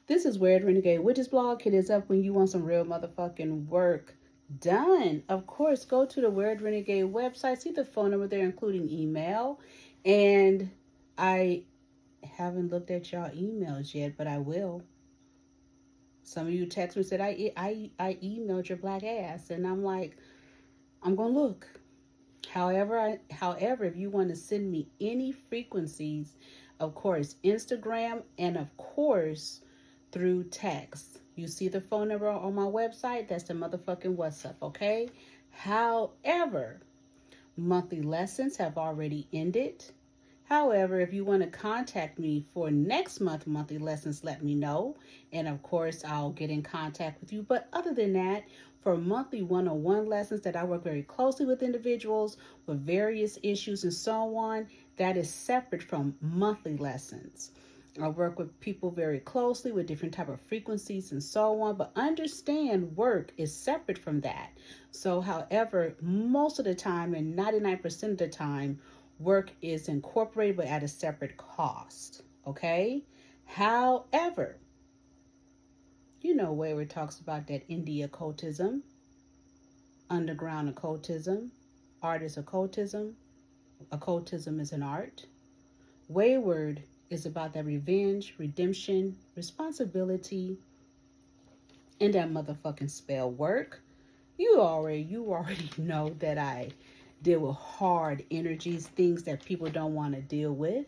This is Weird Renegade Witches blog. Hit us up when you want some real motherfucking work done. Of course, go to the Weird Renegade website. See the phone number there, including email. And I haven't looked at y'all emails yet, but I will. Some of you text me said I emailed your black ass, and I'm like, I'm gonna look. However, if you want to send me any frequencies, of course, Instagram, and of course, through text. You see the phone number on my website? That's the motherfucking WhatsApp, okay? However, monthly lessons have already ended. However, if you want to contact me for next month monthly lessons, let me know. And of course, I'll get in contact with you. But other than that, for monthly one-on-one lessons that I work very closely with individuals with various issues and so on, that is separate from monthly lessons. I work with people very closely with different type of frequencies and so on, but understand work is separate from that. So, however, most of the time and 99% of the time, work is incorporated but at a separate cost, okay? However, you know, Wayward talks about that indie occultism, underground occultism, artist occultism. Occultism is an art. Wayward is about that revenge, redemption, responsibility, and that motherfucking spell work. You already know that I deal with hard energies, things that people don't want to deal with.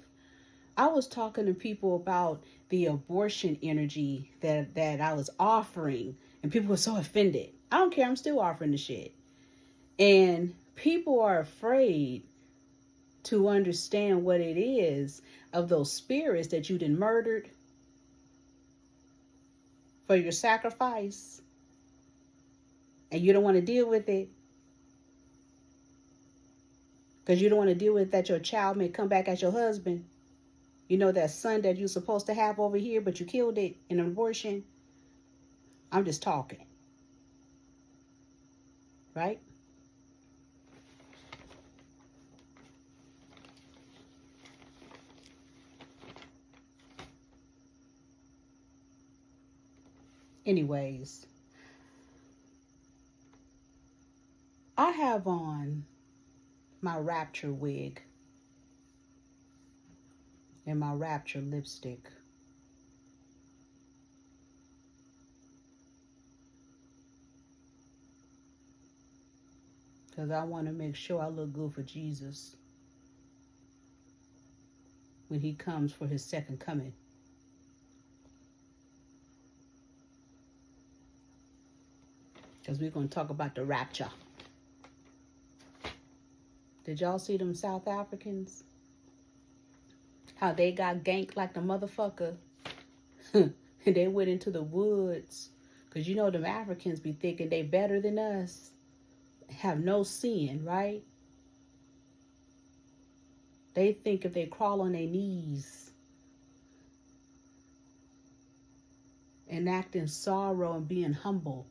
I was talking to people about the abortion energy that I was offering, and people were so offended. I don't care, I'm still offering the shit. And people are afraid to understand what it is of those spirits that you done murdered for your sacrifice, and you don't want to deal with it because you don't want to deal with that your child may come back as your husband. You know, that son that you're supposed to have over here, but you killed it in an abortion. I'm just talking. Right? Anyways, I have on my Rapture wig and my Rapture lipstick. Because I want to make sure I look good for Jesus when he comes for his second coming. Because we're going to talk about the rapture. Did y'all see them South Africans? How they got ganked like the motherfucker. And they went into the woods. Because you know them Africans be thinking they better than us. Have no sin, right? They think if they crawl on their knees and act in sorrow and being humble,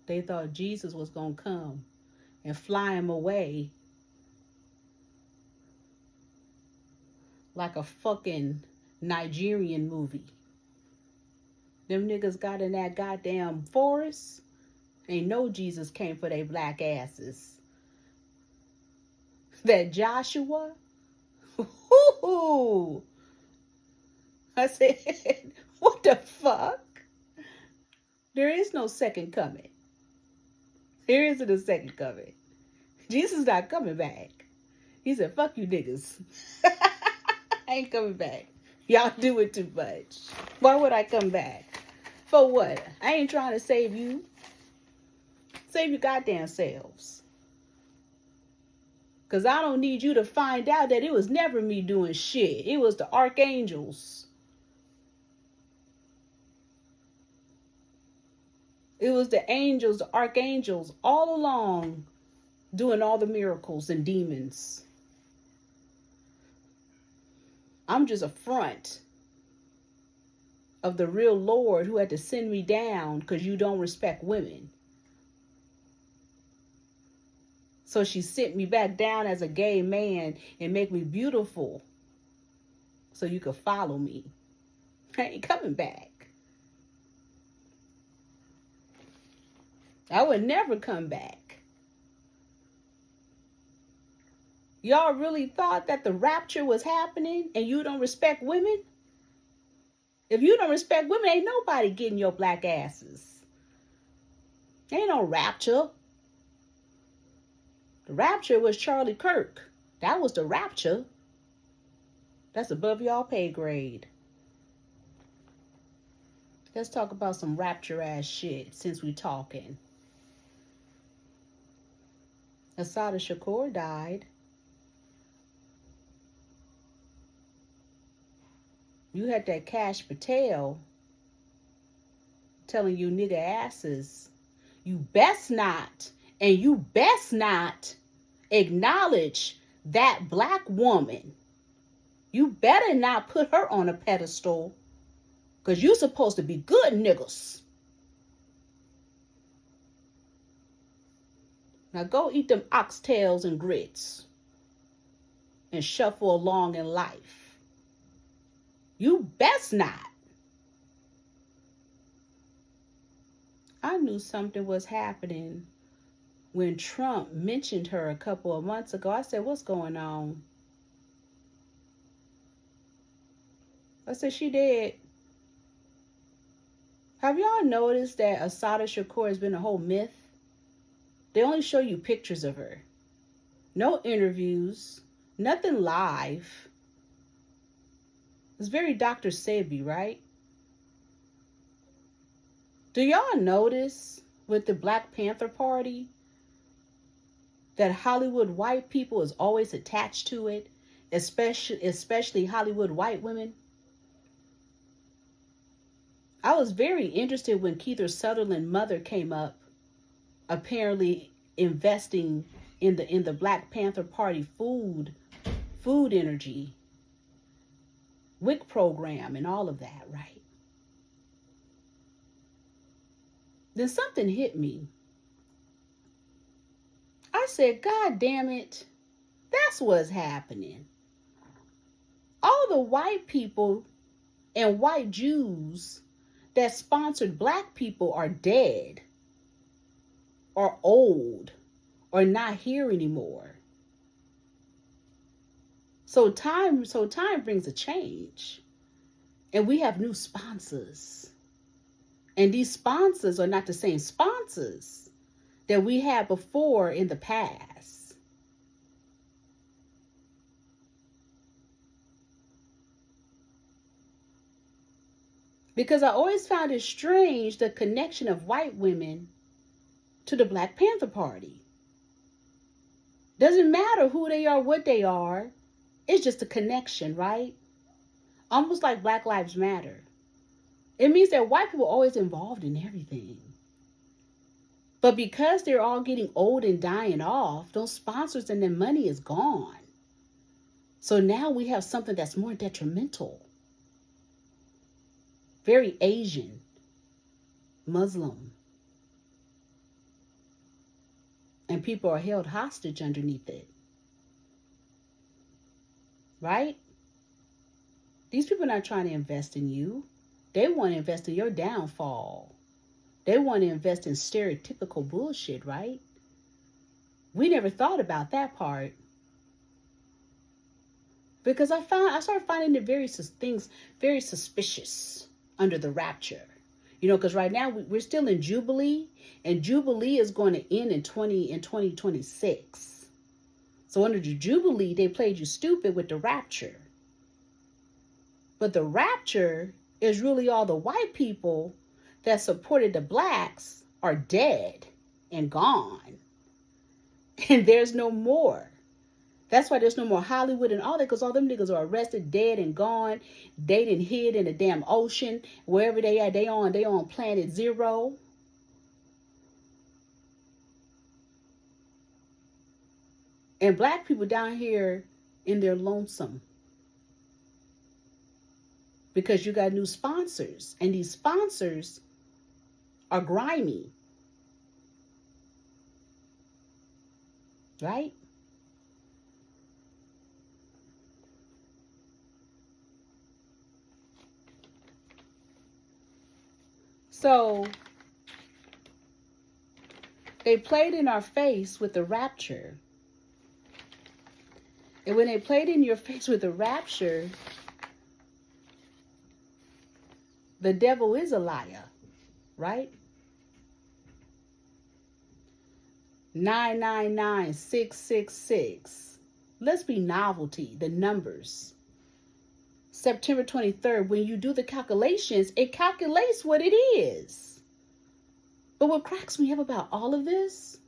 they thought Jesus was going to come and fly him away like a fucking Nigerian movie. Them niggas got in that goddamn forest. Ain't no Jesus came for they black asses. That Joshua. Ooh. I said, what the fuck? There is no second coming. There isn't a second coming. Jesus not coming back. He said, fuck you niggas. I ain't coming back. Y'all do it too much. Why would I come back? For what? I ain't trying to save you. Save your goddamn selves. Because I don't need you to find out that it was never me doing shit. It was the archangels. It was the angels, the archangels, all along doing all the miracles and demons. I'm just a front of the real Lord who had to send me down because you don't respect women. So she sent me back down as a gay man and make me beautiful so you could follow me. I ain't coming back. I would never come back. Y'all really thought that the rapture was happening and you don't respect women? If you don't respect women, ain't nobody getting your black asses. Ain't no rapture. The rapture was Charlie Kirk. That was the rapture. That's above y'all pay grade. Let's talk about some rapture ass shit since we talking. Assata Shakur died. You had that Cash Patel telling you nigga asses, you best not acknowledge that black woman. You better not put her on a pedestal, because you supposed to be good niggas. Now go eat them oxtails and grits and shuffle along in life. You best not. I knew something was happening when Trump mentioned her a couple of months ago. I said, what's going on? I said, she dead. Have y'all noticed that Assata Shakur has been a whole myth? They only show you pictures of her. No interviews. Nothing live. It's very Dr. Sebi, right? Do y'all notice with the Black Panther Party that Hollywood white people is always attached to it, especially Hollywood white women? I was very interested when Kiefer Sutherland's mother came up, apparently investing in the Black Panther Party food energy, WIC program, and all of that, right? Then something hit me. I said, God damn it, that's what's happening. All the white people and white Jews that sponsored black people are dead, or old, or not here anymore. So time brings a change. And we have new sponsors. And these sponsors are not the same sponsors that we had before in the past. Because I always found it strange, the connection of white women to the Black Panther Party. Doesn't matter who they are, what they are. It's just a connection, right? Almost like Black Lives Matter. It means that white people are always involved in everything. But because they're all getting old and dying off, those sponsors and their money is gone. So now we have something that's more detrimental. Very Asian, Muslim. And people are held hostage underneath it. Right? These people are not trying to invest in you. They want to invest in your downfall. They want to invest in stereotypical bullshit, right? We never thought about that part. Because I started finding things very suspicious under the rapture. You know, because right now we're still in Jubilee, and Jubilee is going to end in 2026. So under the Jubilee, they played you stupid with the rapture. But the rapture is really all the white people that supported the blacks are dead and gone. And there's no more. That's why there's no more Hollywood and all that, because all them niggas are arrested, dead and gone. They done hid in the damn ocean. Wherever they at, they on planet Zero. And black people down here in their lonesome. Because you got new sponsors. And these sponsors are grimy. Right? So they played in our face with the rapture. And when they played in your face with the rapture, the devil is a liar, right? 999-666. Let's be novelty, the numbers. September 23rd, when you do the calculations, it calculates what it is. But what cracks me up about all of this,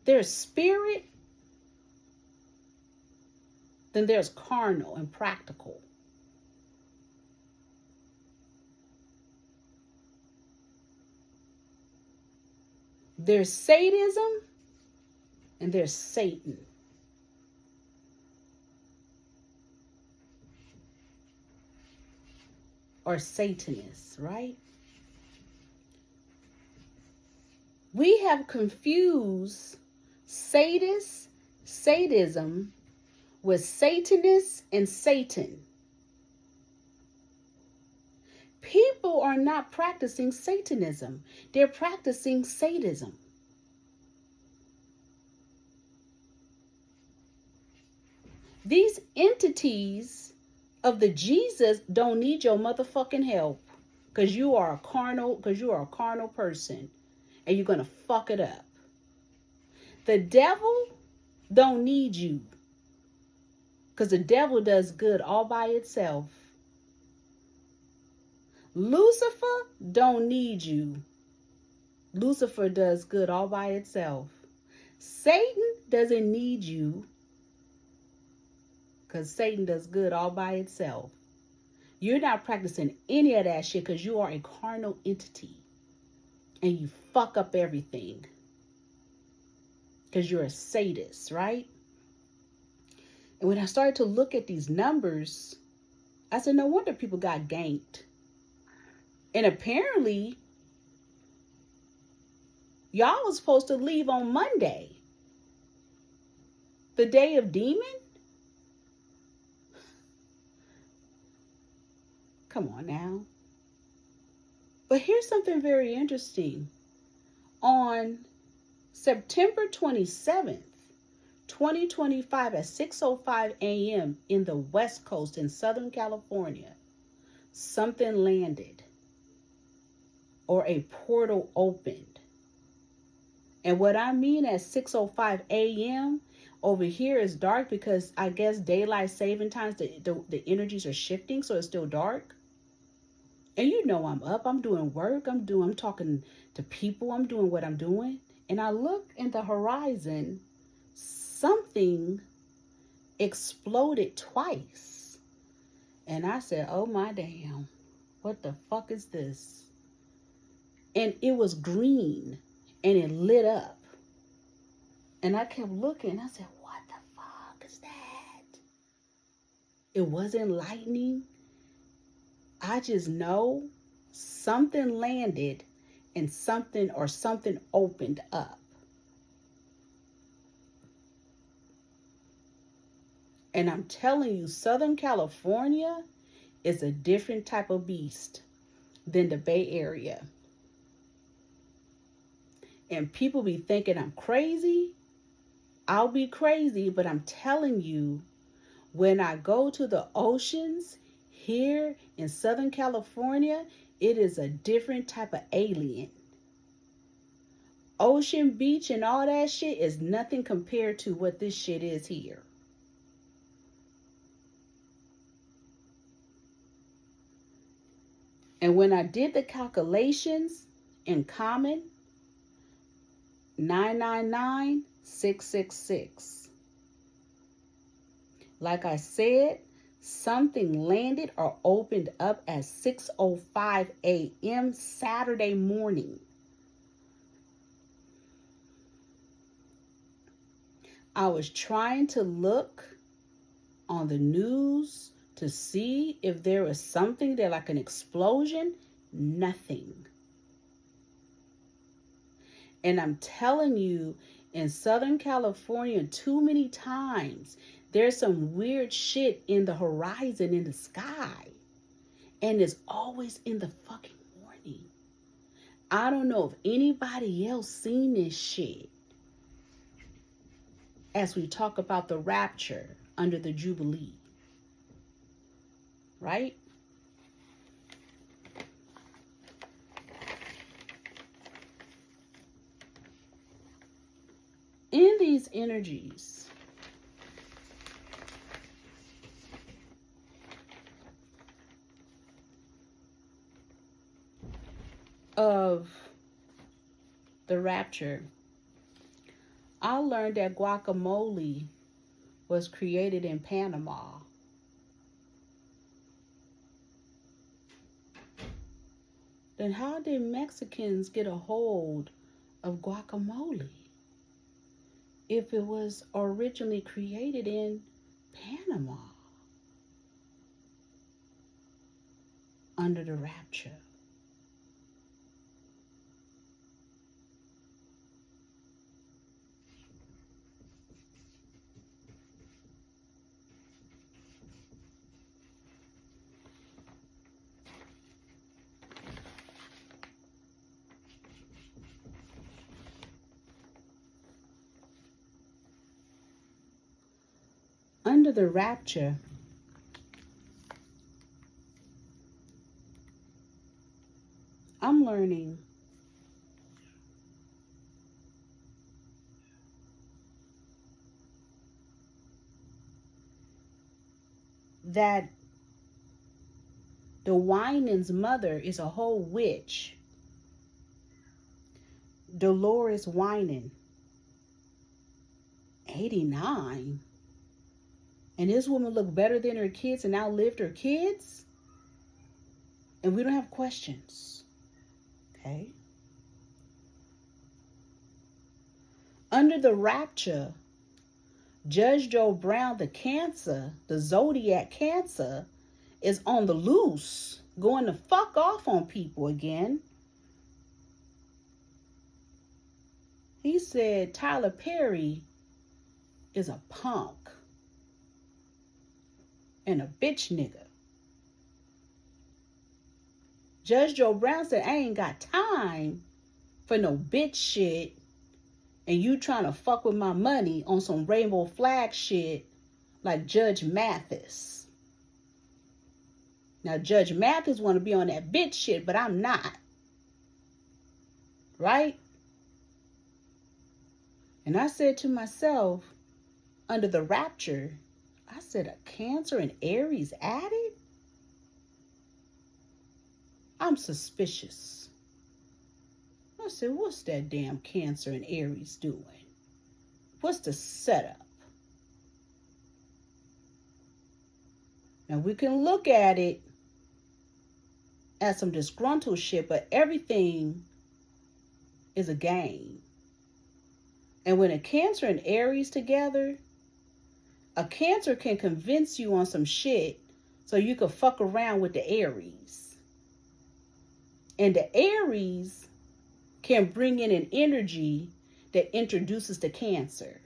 there's spirit, then there's carnal and practical. There's sadism and there's Satan. Or Satanists, right? We have confused sadism with Satanists and Satan. People are not practicing Satanism. They're practicing sadism. These entities of the Jesus don't need your motherfucking help because you are a carnal person and you're going to fuck it up. The devil don't need you because the devil does good all by itself. Lucifer don't need you. Lucifer does good all by itself. Satan doesn't need you because Satan does good all by itself. You're not practicing any of that shit because you are a carnal entity and you fuck up everything because you're a sadist, right? And when I started to look at these numbers, I said, no wonder people got ganked. And apparently, y'all was supposed to leave on Monday, the day of demon. Come on now. But here's something very interesting. On September 27th, 2025 at 6:05 a.m. in the West Coast in Southern California, something landed or a portal opened. And what I mean at 6:05 a.m. over here is dark because I guess daylight saving times, the energies are shifting, so it's still dark. And you know I'm up, I'm doing work, I'm talking to people, I'm doing what I'm doing. And I look in the horizon, something exploded twice. And I said, oh my damn, what the fuck is this? And it was green and it lit up. And I kept looking, I said, what the fuck is that? It wasn't lightning. I just know something landed and something opened up. And I'm telling you, Southern California is a different type of beast than the Bay Area. And people be thinking I'm crazy. I'll be crazy, but I'm telling you, when I go to the oceans here in Southern California, it is a different type of alien. Ocean Beach and all that shit is nothing compared to what this shit is here. And when I did the calculations in common, 999-666. Like I said, something landed or opened up at 6:05 a.m. Saturday morning. I was trying to look on the news to see if there was something there, like an explosion. Nothing. And I'm telling you, in Southern California, too many times, there's some weird shit in the horizon, in the sky. And it's always in the fucking morning. I don't know if anybody else seen this shit as we talk about the rapture under the Jubilee. Right? In these energies, of the rapture, I learned that guacamole was created in Panama. Then how did Mexicans get a hold of guacamole if it was originally created in Panama under the rapture? Under the rapture, I'm learning that the Winans' mother is a whole witch, Dolores Winan, 89. And this woman looked better than her kids and outlived her kids? And we don't have questions. Okay? Under the rapture, Judge Joe Brown, the Cancer, the Zodiac Cancer, is on the loose, going to fuck off on people again. He said Tyler Perry is a punk and a bitch nigga. Judge Joe Brown said, I ain't got time for no bitch shit and you trying to fuck with my money on some rainbow flag shit like Judge Mathis. Now, Judge Mathis want to be on that bitch shit, but I'm not. Right? And I said to myself, under the rapture, I said, a Cancer and Aries added? I'm suspicious. I said, what's that damn Cancer and Aries doing? What's the setup? Now, we can look at it as some disgruntled shit, but everything is a game. And when a Cancer and Aries together, a Cancer can convince you on some shit so you can fuck around with the Aries. And the Aries can bring in an energy that introduces the Cancer.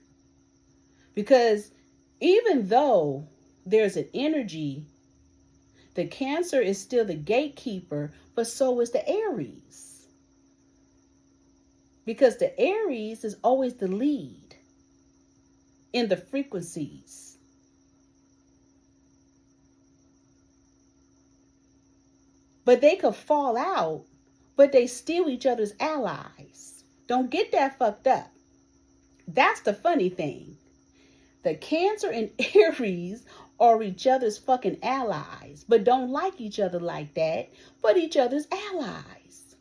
Because even though there's an energy, the Cancer is still the gatekeeper, but so is the Aries. Because the Aries is always the lead in the frequencies. But they could fall out, but they still each other's allies. Don't get that fucked up. That's the funny thing. The Cancer and Aries are each other's fucking allies, but don't like each other like that, but each other's allies.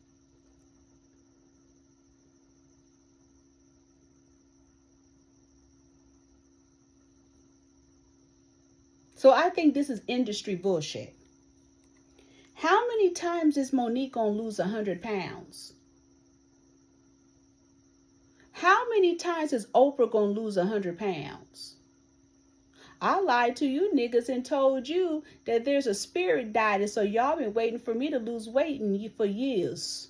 So I think this is industry bullshit. How many times is Monique gonna lose 100 pounds? How many times is Oprah gonna lose 100 pounds? I lied to you niggas and told you that there's a spirit diet, so y'all been waiting for me to lose weight for years.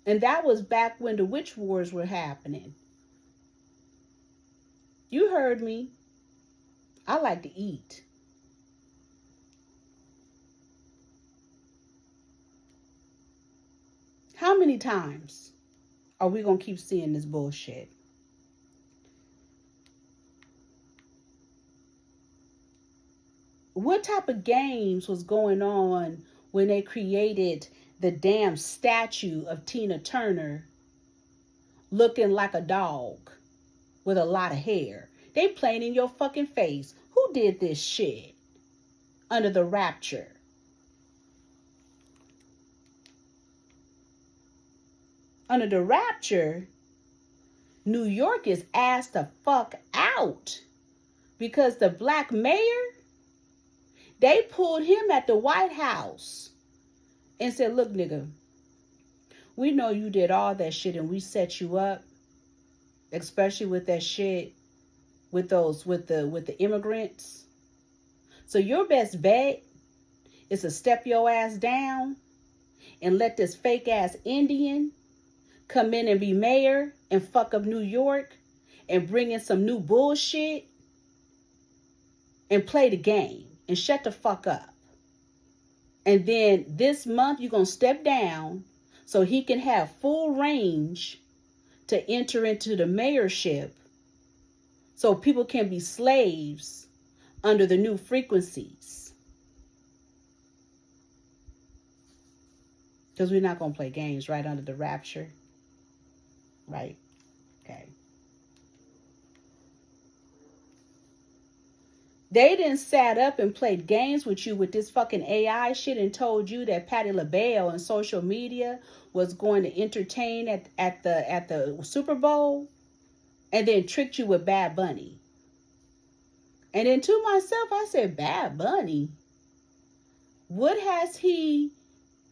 And that was back when the witch wars were happening. You heard me. I like to eat. many times are we going to keep seeing this bullshit? What type of games was going on when they created the damn statue of Tina Turner looking like a dog with a lot of hair? They playing in your fucking face. Who did this shit? Under the Rapture. Under the Rapture, New York is asked the fuck out because the black mayor, they pulled him at the White House and said, look, nigga, we know you did all that shit and we set you up, especially with that shit with the immigrants. So your best bet is to step your ass down and let this fake ass Indian come in and be mayor and fuck up New York and bring in some new bullshit and play the game and shut the fuck up. And then this month you're going to step down so he can have full range to enter into the mayorship so people can be slaves under the new frequencies. Because we're not going to play games right under the Rapture. Right? Okay. They didn't sat up and played games with you with this fucking AI shit and told you that Patti LaBelle on social media was going to entertain at the Super Bowl and then tricked you with Bad Bunny. And then to myself, I said, Bad Bunny? What has he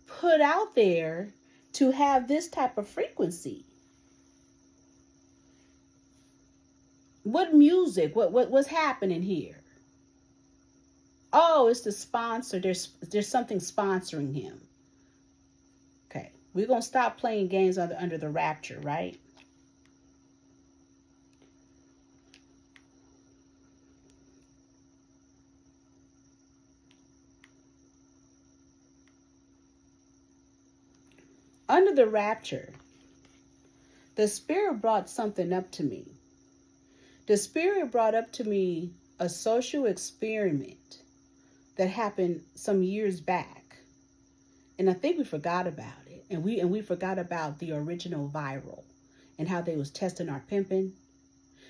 put out there to have this type of frequency? What music? What's happening here? Oh, it's the sponsor. There's something sponsoring him. Okay, we're gonna stop playing games under the Rapture, right? Under the Rapture, the Spirit brought something up to me. The Spirit brought up to me a social experiment that happened some years back. And I think we forgot about it. And we forgot about the original viral and how they was testing our pimping.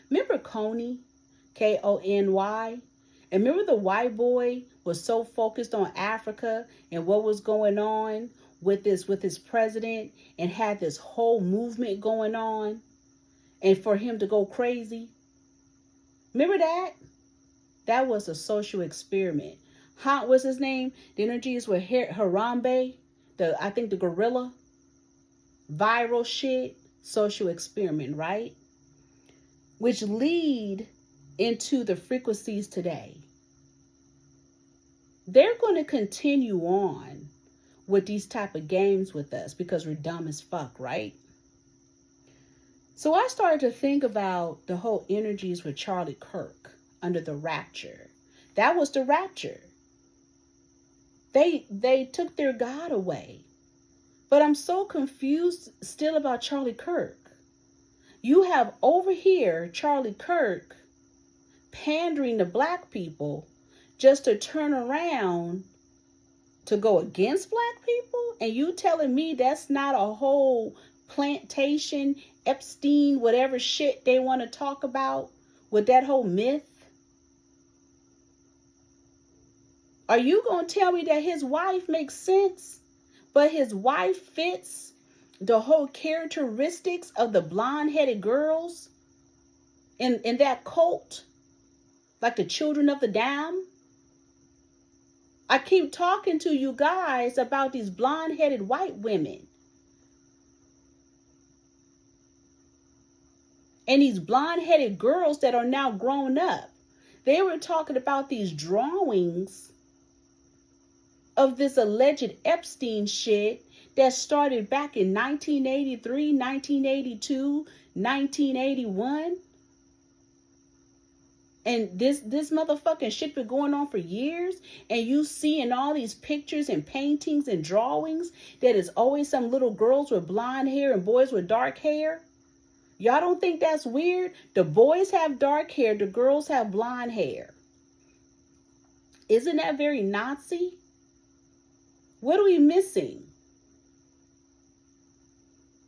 Remember Coney? Kony? And remember the white boy was so focused on Africa and what was going on with this president and had this whole movement going on and for him to go crazy? Remember that? That was a social experiment. What's his name? The energies with Harambe, I think the gorilla. Viral shit, social experiment, right? Which lead into the frequencies today. They're going to continue on with these type of games with us because we're dumb as fuck, right? So I started to think about the whole energies with Charlie Kirk under the Rapture. That was the Rapture. They took their God away. But I'm so confused still about Charlie Kirk. You have over here Charlie Kirk pandering to black people just to turn around to go against black people? And you telling me that's not a whole plantation, Epstein, whatever shit they want to talk about with that whole myth? Are you going to tell me that his wife makes sense, but his wife fits the whole characteristics of the blonde-headed girls in that cult? Like the children of the damned? I keep talking to you guys about these blonde-headed white women. And these blonde-headed girls that are now grown up. They were talking about these drawings of this alleged Epstein shit that started back in 1983, 1982, 1981. And this motherfucking shit been going on for years, and you see in all these pictures and paintings and drawings that is always some little girls with blonde hair and boys with dark hair. Y'all don't think that's weird? The boys have dark hair, the girls have blonde hair. Isn't that very Nazi? What are we missing?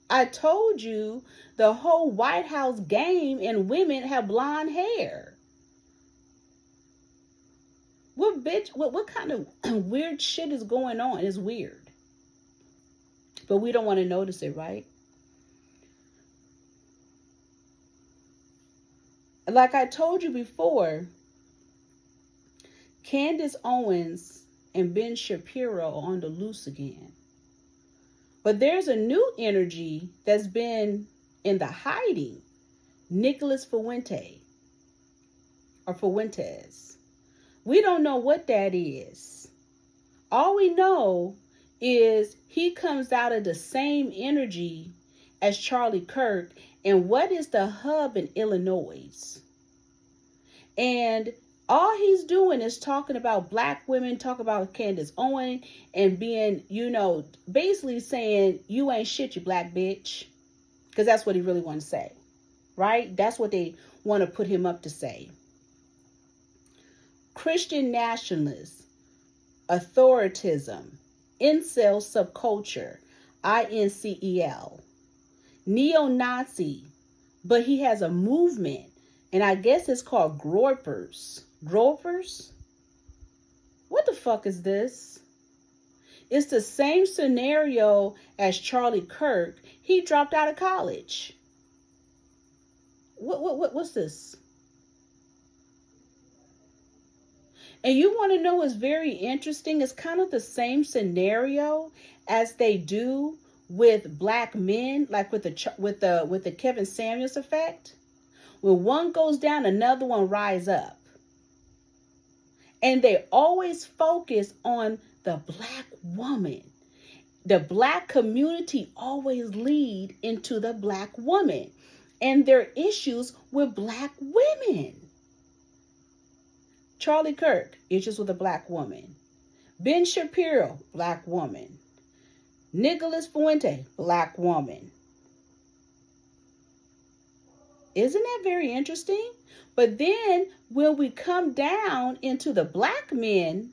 I told you the whole White House game and women have blonde hair. What kind of weird shit is going on? It's weird. But we don't want to notice it, right? Like I told you before, Candace Owens and Ben Shapiro are on the loose again. But there's a new energy that's been in the hiding. Nicholas Fuentes. We don't know what that is. All we know is he comes out of the same energy as Charlie Kirk. And what is the hub in Illinois? And all he's doing is talking about black women, talking about Candace Owens, and being, basically saying, you ain't shit, you black bitch. Because that's what he really wants to say. Right? That's what they want to put him up to say. Christian nationalists, authoritism, incel subculture, INCEL, neo-Nazi, but he has a movement, and I guess it's called Gropers. Gropers? What the fuck is this? It's the same scenario as Charlie Kirk. He dropped out of college. What's this? And you want to know what's very interesting? It's kind of the same scenario as they do with black men, like with the Kevin Samuels effect. When one goes down, another one rise up. And they always focus on the black woman. The black community always lead into the black woman and their issues with black women. Charlie Kirk, issues with a black woman. Ben Shapiro, black woman. Nicholas Fuentes, black woman. Isn't that very interesting? But then when we come down into the black men,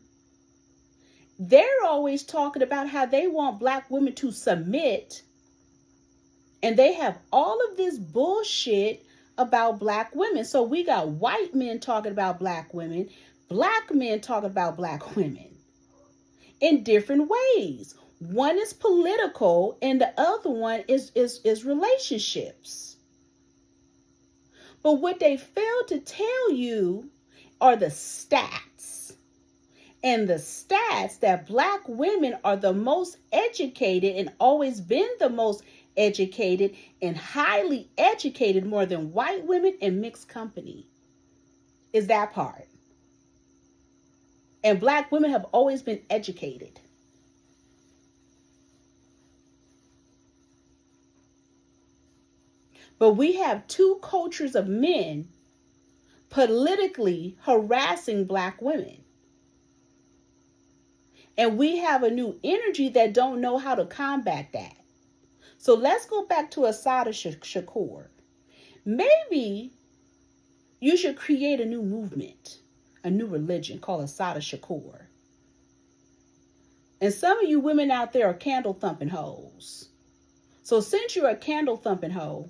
they're always talking about how they want black women to submit. And they have all of this bullshit about black women. So we got white men talking about black women, black men talking about black women in different ways. One is political and the other one is relationships. But what they fail to tell you are the stats. And the stats that black women are the most educated and always been the most educated and highly educated more than white women in mixed company is that part. And black women have always been educated. But we have two cultures of men politically harassing black women. And we have a new energy that don't know how to combat that. So let's go back to Assata Shakur. Maybe you should create a new movement, a new religion called Assata Shakur. And some of you women out there are candle thumping hoes. So since you're a candle thumping hoe,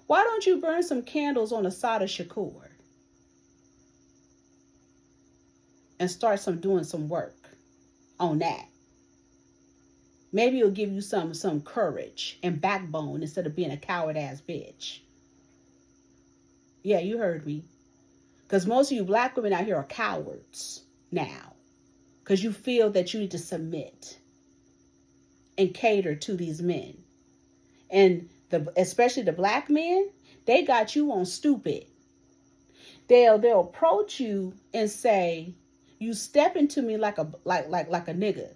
why don't you burn some candles on Assata Shakur and start doing some work on that? Maybe it'll give you some courage and backbone instead of being a coward ass bitch. Yeah, you heard me. Because most of you black women out here are cowards now. Because you feel that you need to submit and cater to these men. And especially the black men, they got you on stupid. They'll approach you and say, you step into me like a nigga,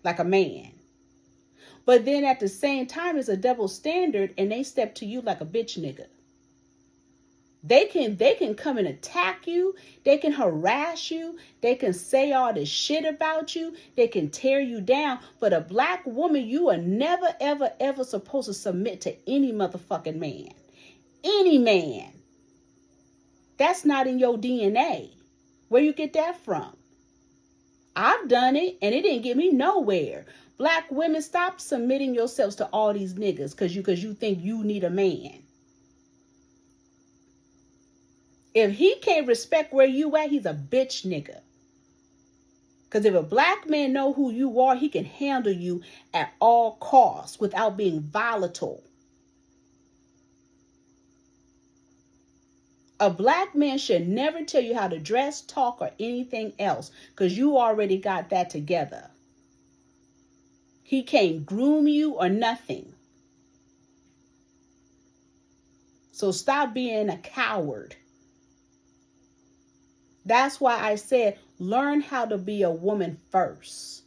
like a man. But then at the same time, it's a double standard and they step to you like a bitch nigga. They can come and attack you. They can harass you. They can say all this shit about you. They can tear you down. But a black woman, you are never, ever, ever supposed to submit to any motherfucking man. Any man. That's not in your DNA. Where you get that from? I've done it and it didn't get me nowhere. Black women, stop submitting yourselves to all these niggas because you think you need a man. If he can't respect where you at, he's a bitch nigga. Because if a black man know who you are, he can handle you at all costs without being volatile. A black man should never tell you how to dress, talk, or anything else because you already got that together. He can't groom you or nothing. So stop being a coward. That's why I said, learn how to be a woman first.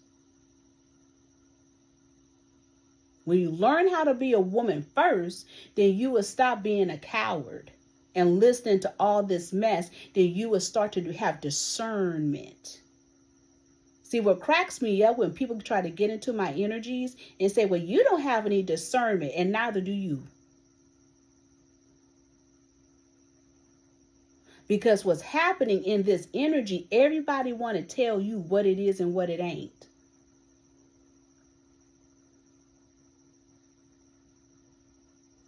When you learn how to be a woman first, then you will stop being a coward and listening to all this mess. Then you will start to have discernment. See, what cracks me up when people try to get into my energies and say, well, you don't have any discernment, and neither do you. Because what's happening in this energy, everybody want to tell you what it is and what it ain't.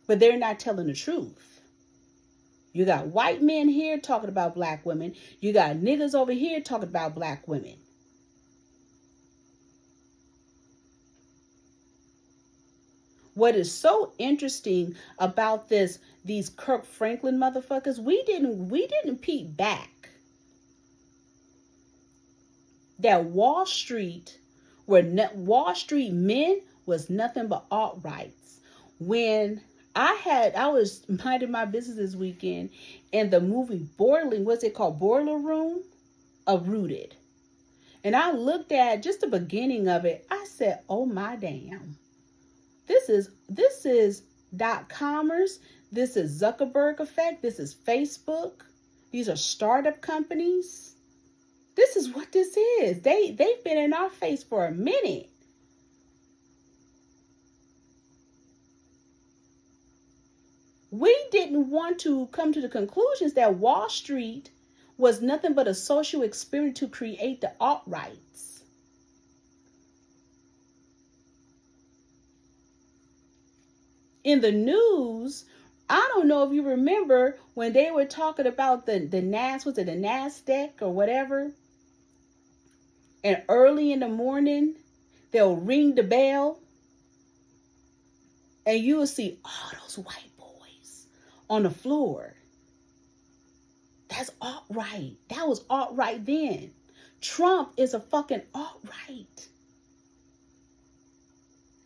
But they're not telling the truth. You got white men here talking about black women. You got niggas over here talking about black women. What is so interesting about these Kirk Franklin motherfuckers, we didn't peep back that Wall Street men was nothing but alt-rights. When I was minding my business this weekend, and the movie Boiler Room of Rooted. And I looked at just the beginning of it. I said, oh my damn. This is .commerce. This is Zuckerberg effect. This is Facebook. These are startup companies. This is what this is. They've been in our face for a minute. We didn't want to come to the conclusions that Wall Street was nothing but a social experiment to create the alt-rights. In the news, I don't know if you remember when they were talking about the NASDAQ or whatever, and early in the morning they'll ring the bell and you will see all those white boys on the floor. That's alt-right. That was alt-right then. Trump is a fucking alt-right.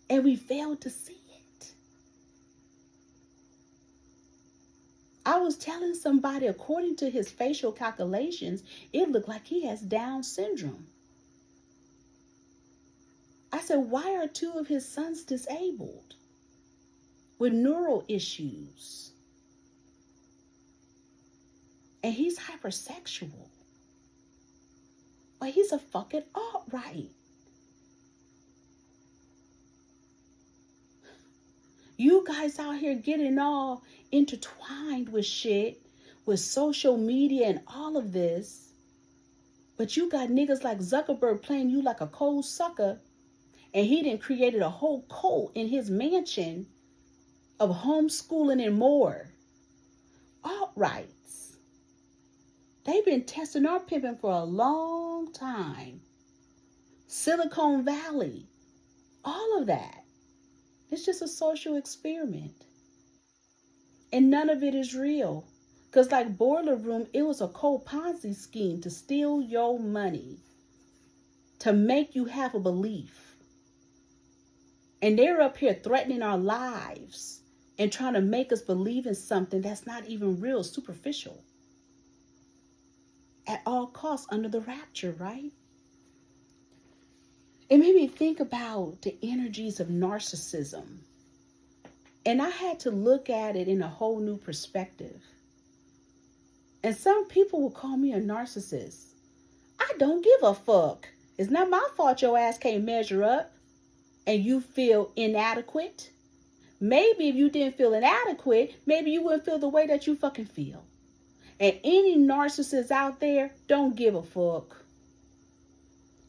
And we failed to see it. I was telling somebody, according to his facial calculations, it looked like he has Down syndrome. I said, why are 2 of his sons disabled with neural issues? And he's hypersexual. Like, he's a fucking alt-right. You guys out here getting all intertwined with shit, with social media and all of this. But you got niggas like Zuckerberg playing you like a cold sucker. And he done created a whole cult in his mansion of homeschooling and more. Alt-rights. They've been testing our pimping for a long time. Silicon Valley. All of that. It's just a social experiment. And none of it is real. Because like Boiler Room, it was a cold Ponzi scheme to steal your money. To make you have a belief. And they're up here threatening our lives. And trying to make us believe in something that's not even real, superficial. At all costs under the rapture, right? It made me think about the energies of narcissism. And I had to look at it in a whole new perspective. And some people will call me a narcissist. I don't give a fuck. It's not my fault your ass can't measure up and you feel inadequate. Maybe if you didn't feel inadequate, maybe you wouldn't feel the way that you fucking feel. And any narcissists out there don't give a fuck.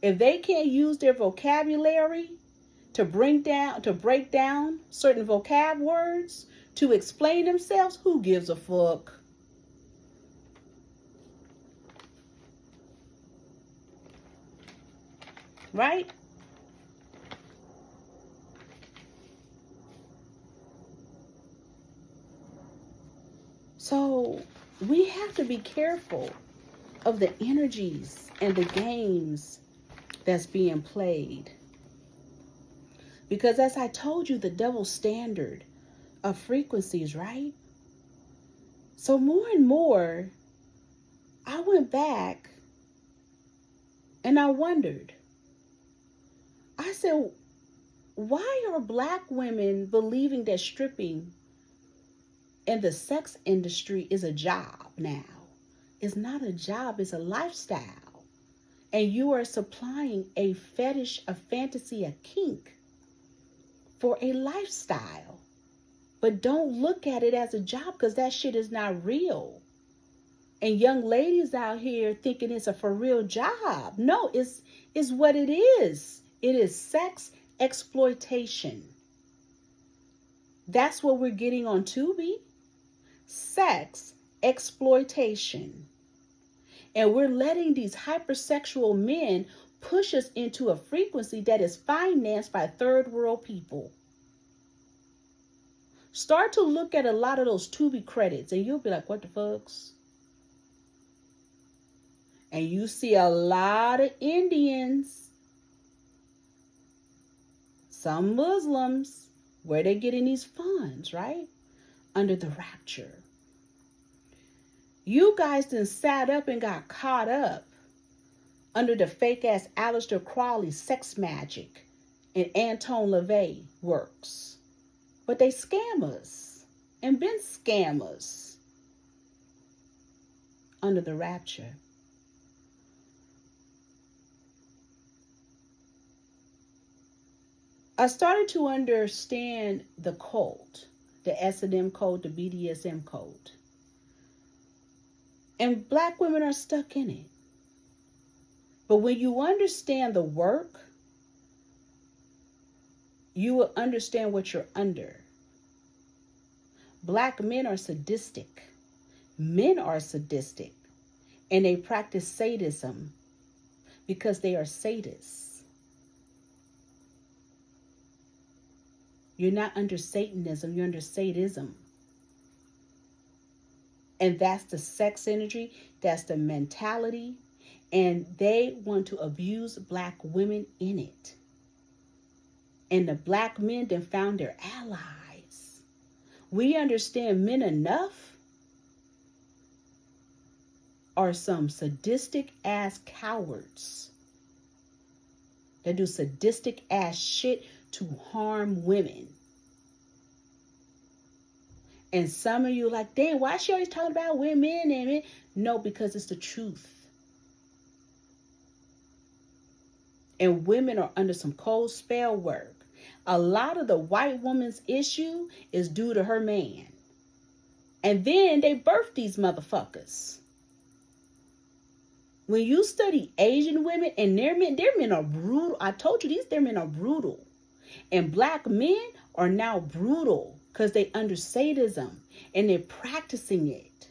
If they can't use their vocabulary to break down certain vocab words to explain themselves, who gives a fuck? Right? So we have to be careful of the energies and the games that's being played. Because as I told you, the double standard of frequencies, right? So more and more, I went back and I wondered. I said, why are Black women believing that stripping in the sex industry is a job now? It's not a job, it's a lifestyle. And you are supplying a fetish, a fantasy, a kink for a lifestyle. But don't look at it as a job, because that shit is not real. And young ladies out here thinking it's a for real job. No, it's what it is. It is sex exploitation. That's what we're getting on Tubi. Sex exploitation. And we're letting these hypersexual men push us into a frequency that is financed by third world people. Start to look at a lot of those Tubi credits and you'll be like, what the fucks? And you see a lot of Indians, some Muslims, where they're getting these funds, right? Under the Rapture. You guys then sat up and got caught up under the fake ass Aleister Crowley sex magic and Anton LaVey works. But they scam us and been scammers under the Rapture. I started to understand the cult, the S&M cult, the BDSM cult. And Black women are stuck in it. But when you understand the work, you will understand what you're under. Black men are sadistic. Men are sadistic. And they practice sadism because they are sadists. You're not under Satanism, you're under sadism. And that's the sex energy, that's the mentality, and they want to abuse Black women in it. And the Black men then found their allies. We understand men enough are some sadistic ass cowards that do sadistic ass shit to harm women. And some of you are like, dang, why is she always talking about women and men? No, because it's the truth. And women are under some cold spell work. A lot of the white woman's issue is due to her man. And then they birthed these motherfuckers. When you study Asian women and their men are brutal. I told you their men are brutal. And Black men are now brutal because they under sadism and they're practicing it.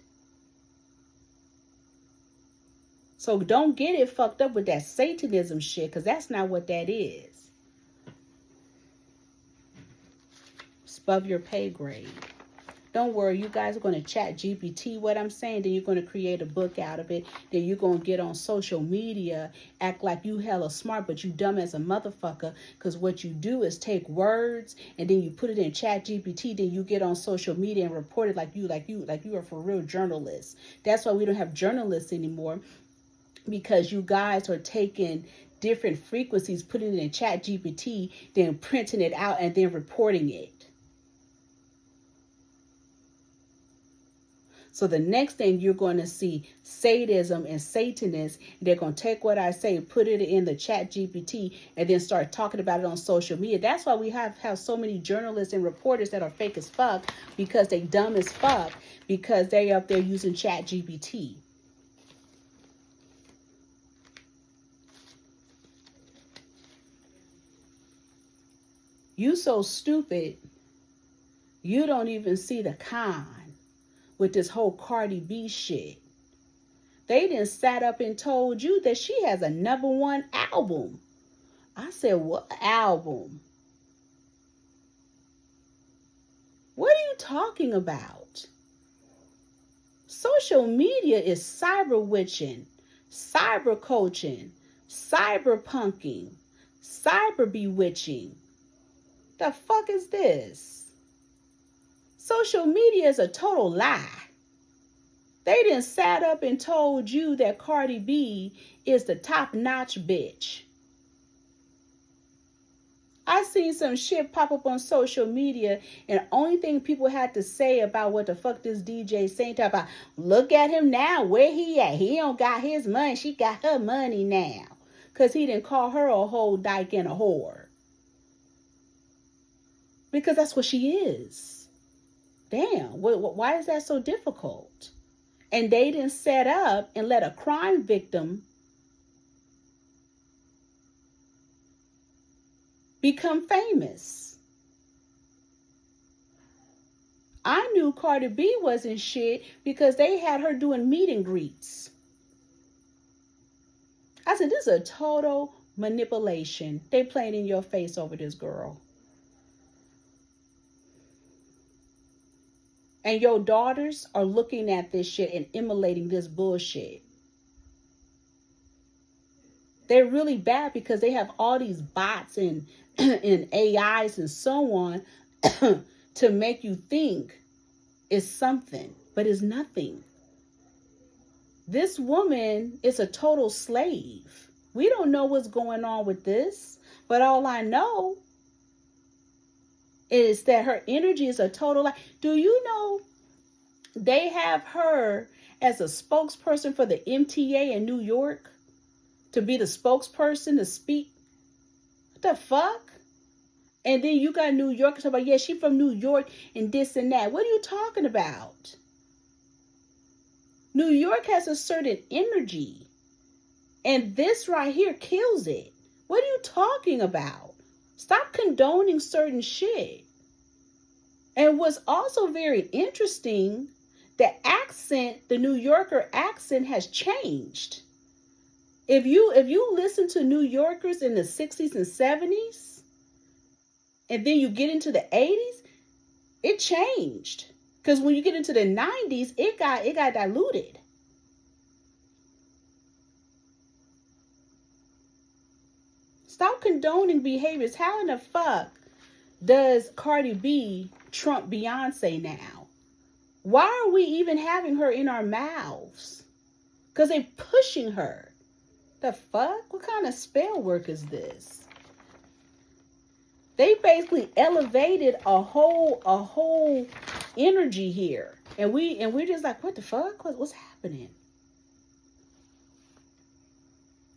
So don't get it fucked up with that Satanism shit, because that's not what that is. It's above your pay grade. Don't worry, you guys are going to chat GPT what I'm saying. Then you're going to create a book out of it. Then you're going to get on social media, act like you hella smart, but you dumb as a motherfucker. Because what you do is take words and then you put it in chat GPT. Then you get on social media and report it like you are for real journalists. That's why we don't have journalists anymore. Because you guys are taking different frequencies, putting it in chat GPT, then printing it out and then reporting it. So the next thing you're going to see sadism and Satanists. They're going to take what I say, put it in the chat GPT, and then start talking about it on social media. That's why we have so many journalists and reporters that are fake as fuck, because they dumb as fuck, because they up there using chat GPT. You so stupid, you don't even see the con with this whole Cardi B shit. They done sat up and told you that she has a #1 album. I said, what album? What are you talking about? Social media is cyber witching, cyber coaching, cyber punking, cyber bewitching. The fuck is this? Social media is a total lie. They done sat up and told you that Cardi B is the top-notch bitch. I seen some shit pop up on social media, and the only thing people had to say about what the fuck this DJ saying about, look at him now, where he at? He don't got his money, she got her money now. Because he didn't call her a whole dyke and a whore. Because that's what she is. Damn, why is that so difficult? And they didn't set up and let a crime victim become famous. I knew Cardi B wasn't shit because they had her doing meet and greets. I said, this is a total manipulation. They playing in your face over this girl. And your daughters are looking at this shit and emulating this bullshit. They're really bad because they have all these bots and AIs and so on to make you think it's something, but it's nothing. This woman is a total slave. We don't know what's going on with this, but all I know is that her energy is a total lie. Do you know they have her as a spokesperson for the MTA in New York? To be the spokesperson to speak? What the fuck? And then you got New Yorkers talking about, yeah, she from New York and this and that. What are you talking about? New York has a certain energy. And this right here kills it. What are you talking about? Stop condoning certain shit. And what's also very interesting, the accent, the New Yorker accent has changed. If you listen to New Yorkers in the 60s and 70s, and then you get into the 80s, it changed. Because when you get into the 90s, it got diluted. Stop condoning behaviors. How in the fuck does Cardi B trump Beyonce now? Why are we even having her in our mouths? Because they're pushing her. The fuck? What kind of spell work is this? They basically elevated a whole energy here. And we're just like, what the fuck? What's happening?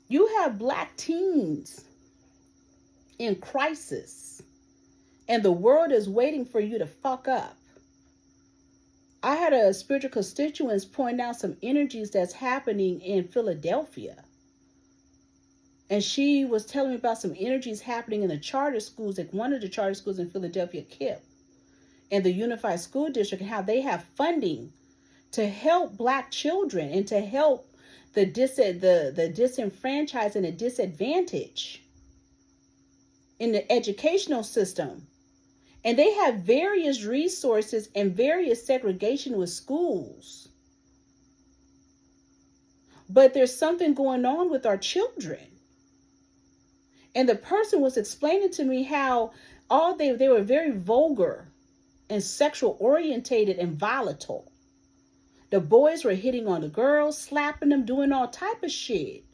You have black teens in crisis. And the world is waiting for you to fuck up. I had a spiritual constituent point out some energies that's happening in Philadelphia. And she was telling me about some energies happening in the charter schools, like one of the charter schools in Philadelphia, KIPP, and the Unified School District, and how they have funding to help black children and to help the disenfranchised and the disadvantaged in the educational system. And they have various resources and various segregation with schools. But there's something going on with our children. And the person was explaining to me how they were very vulgar and sexual orientated and volatile. The boys were hitting on the girls, slapping them, doing all type of shit.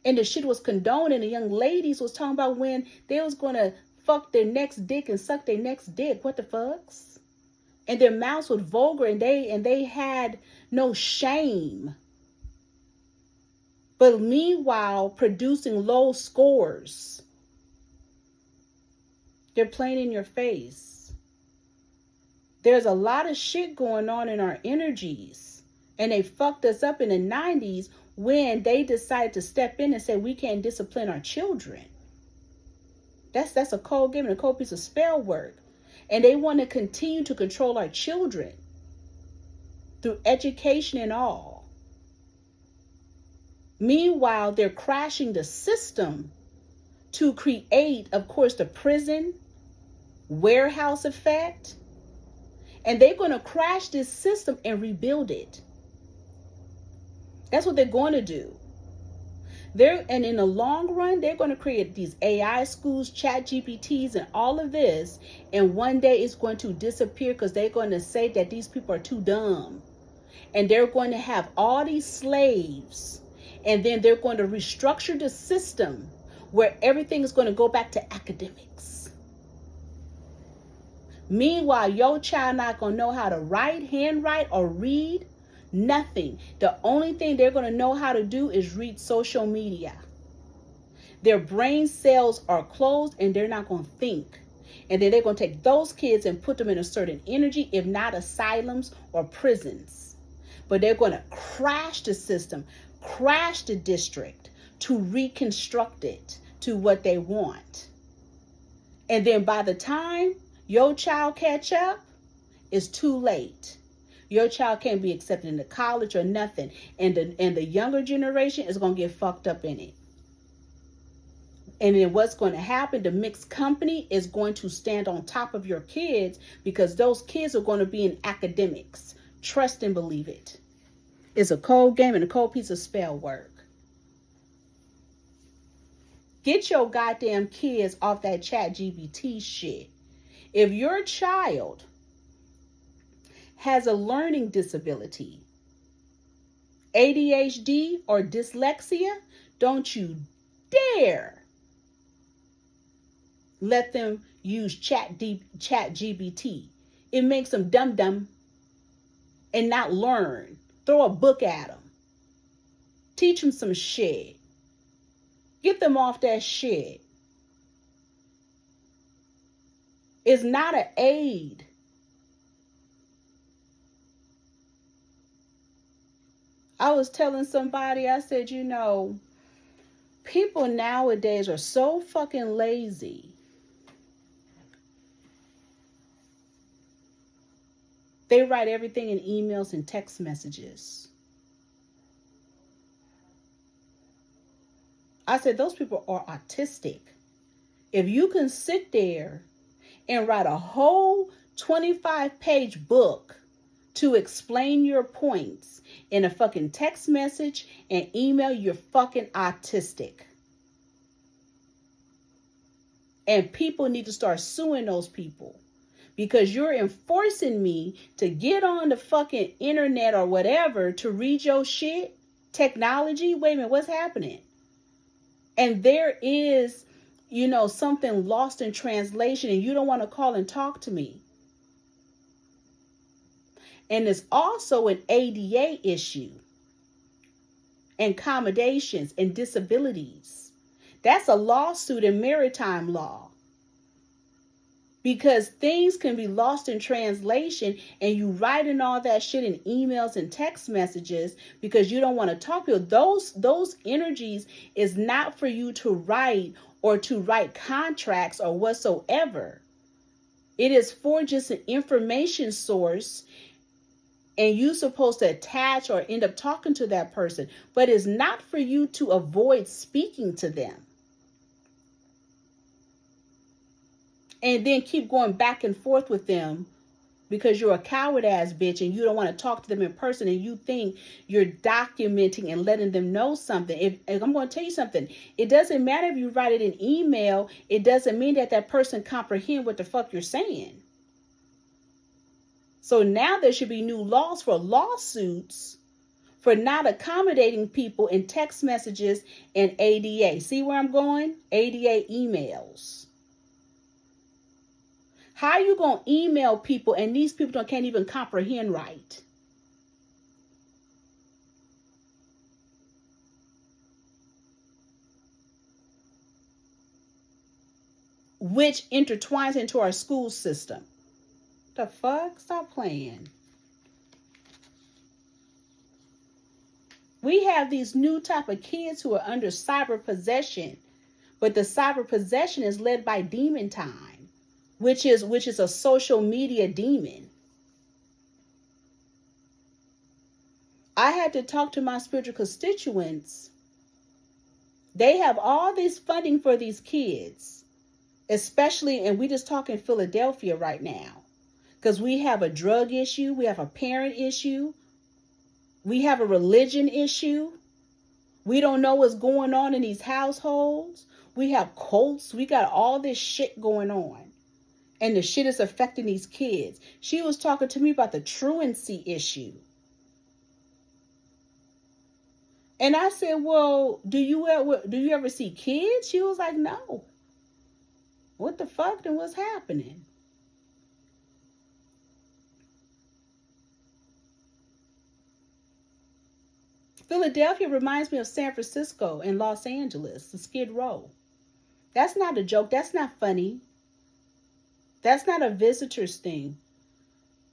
And the shit was condoned, and the young ladies was talking about when they was going to fuck their next dick and suck their next dick. What the fucks? And their mouths were vulgar, and they had no shame. But meanwhile, producing low scores. They're playing in your face. There's a lot of shit going on in our energies. And they fucked us up in the 90s when they decided to step in and say we can't discipline our children. That's a cold game and a cold piece of spell work. And they want to continue to control our children through education and all. Meanwhile, they're crashing the system to create, of course, the prison warehouse effect. And they're going to crash this system and rebuild it. That's what they're going to do. And in the long run, they're going to create these AI schools, chat GPTs, and all of this. And one day it's going to disappear because they're going to say that these people are too dumb. And they're going to have all these slaves. And then they're going to restructure the system where everything is going to go back to academics. Meanwhile, your child not going to know how to write, handwrite, or read. Nothing. The only thing they're going to know how to do is read social media. Their brain cells are closed and they're not going to think. And then they're going to take those kids and put them in a certain energy, if not asylums or prisons. But they're going to crash the system, crash the district to reconstruct it to what they want. And then by the time your child catch up, it's too late. Your child can't be accepted into college or nothing. And the younger generation is going to get fucked up in it. And then what's going to happen, the mixed company is going to stand on top of your kids because those kids are going to be in academics. Trust and believe it. It's a cold game and a cold piece of spell work. Get your goddamn kids off that chat GBT shit. If your child has a learning disability, ADHD or dyslexia, don't you dare let them use chat GBT. It makes them dumb and not learn. Throw a book at them. Teach them some shit. Get them off that shit. It's not an aid. I was telling somebody, I said, people nowadays are so fucking lazy. They write everything in emails and text messages. I said, those people are autistic. If you can sit there and write a whole 25-page book to explain your points in a fucking text message and email, you're fucking autistic. And people need to start suing those people because you're enforcing me to get on the fucking internet or whatever to read your shit. Technology, wait a minute, what's happening? And there is, something lost in translation and you don't want to call and talk to me. And there's also an ADA issue and accommodations and disabilities. That's a lawsuit in maritime law. Because things can be lost in translation and you writing all that shit in emails and text messages because you don't want to talk to people. Those energies is not for you to write or to write contracts or whatsoever. It is for just an information source. And you're supposed to attach or end up talking to that person. But it's not for you to avoid speaking to them. And then keep going back and forth with them because you're a coward ass bitch and you don't want to talk to them in person and you think you're documenting and letting them know something. If I'm going to tell you something, it doesn't matter if you write it in email. It doesn't mean that person comprehend what the fuck you're saying. So now there should be new laws for lawsuits for not accommodating people in text messages and ADA. See where I'm going? ADA emails. How are you going to email people and these people can't even comprehend right? which intertwines into our school system. The fuck? Stop playing. We have these new type of kids who are under cyber possession, but the cyber possession is led by demon time, which is a social media demon. I had to talk to my spiritual constituents. They have all this funding for these kids, especially, and we just talk in Philadelphia right now, because we have a drug issue, we have a parent issue, we have a religion issue. We don't know what's going on in these households. We have cults. We got all this shit going on. And the shit is affecting these kids. She was talking to me about the truancy issue. And I said, well, do you ever see kids? She was like, no. What the fuck? Then what's happening? Philadelphia reminds me of San Francisco and Los Angeles, the Skid Row. That's not a joke. That's not funny. That's not a visitor's thing.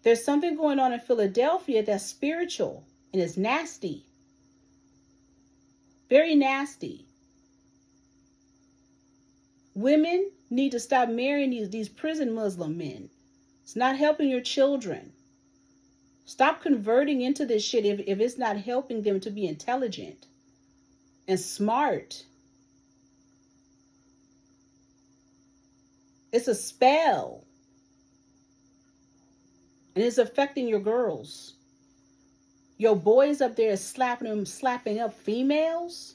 There's something going on in Philadelphia that's spiritual and it's nasty. Very nasty. Women need to stop marrying these prison Muslim men. It's not helping your children. Stop converting into this shit if it's not helping them to be intelligent and smart. It's a spell. And it's affecting your girls. Your boys up there slapping up females.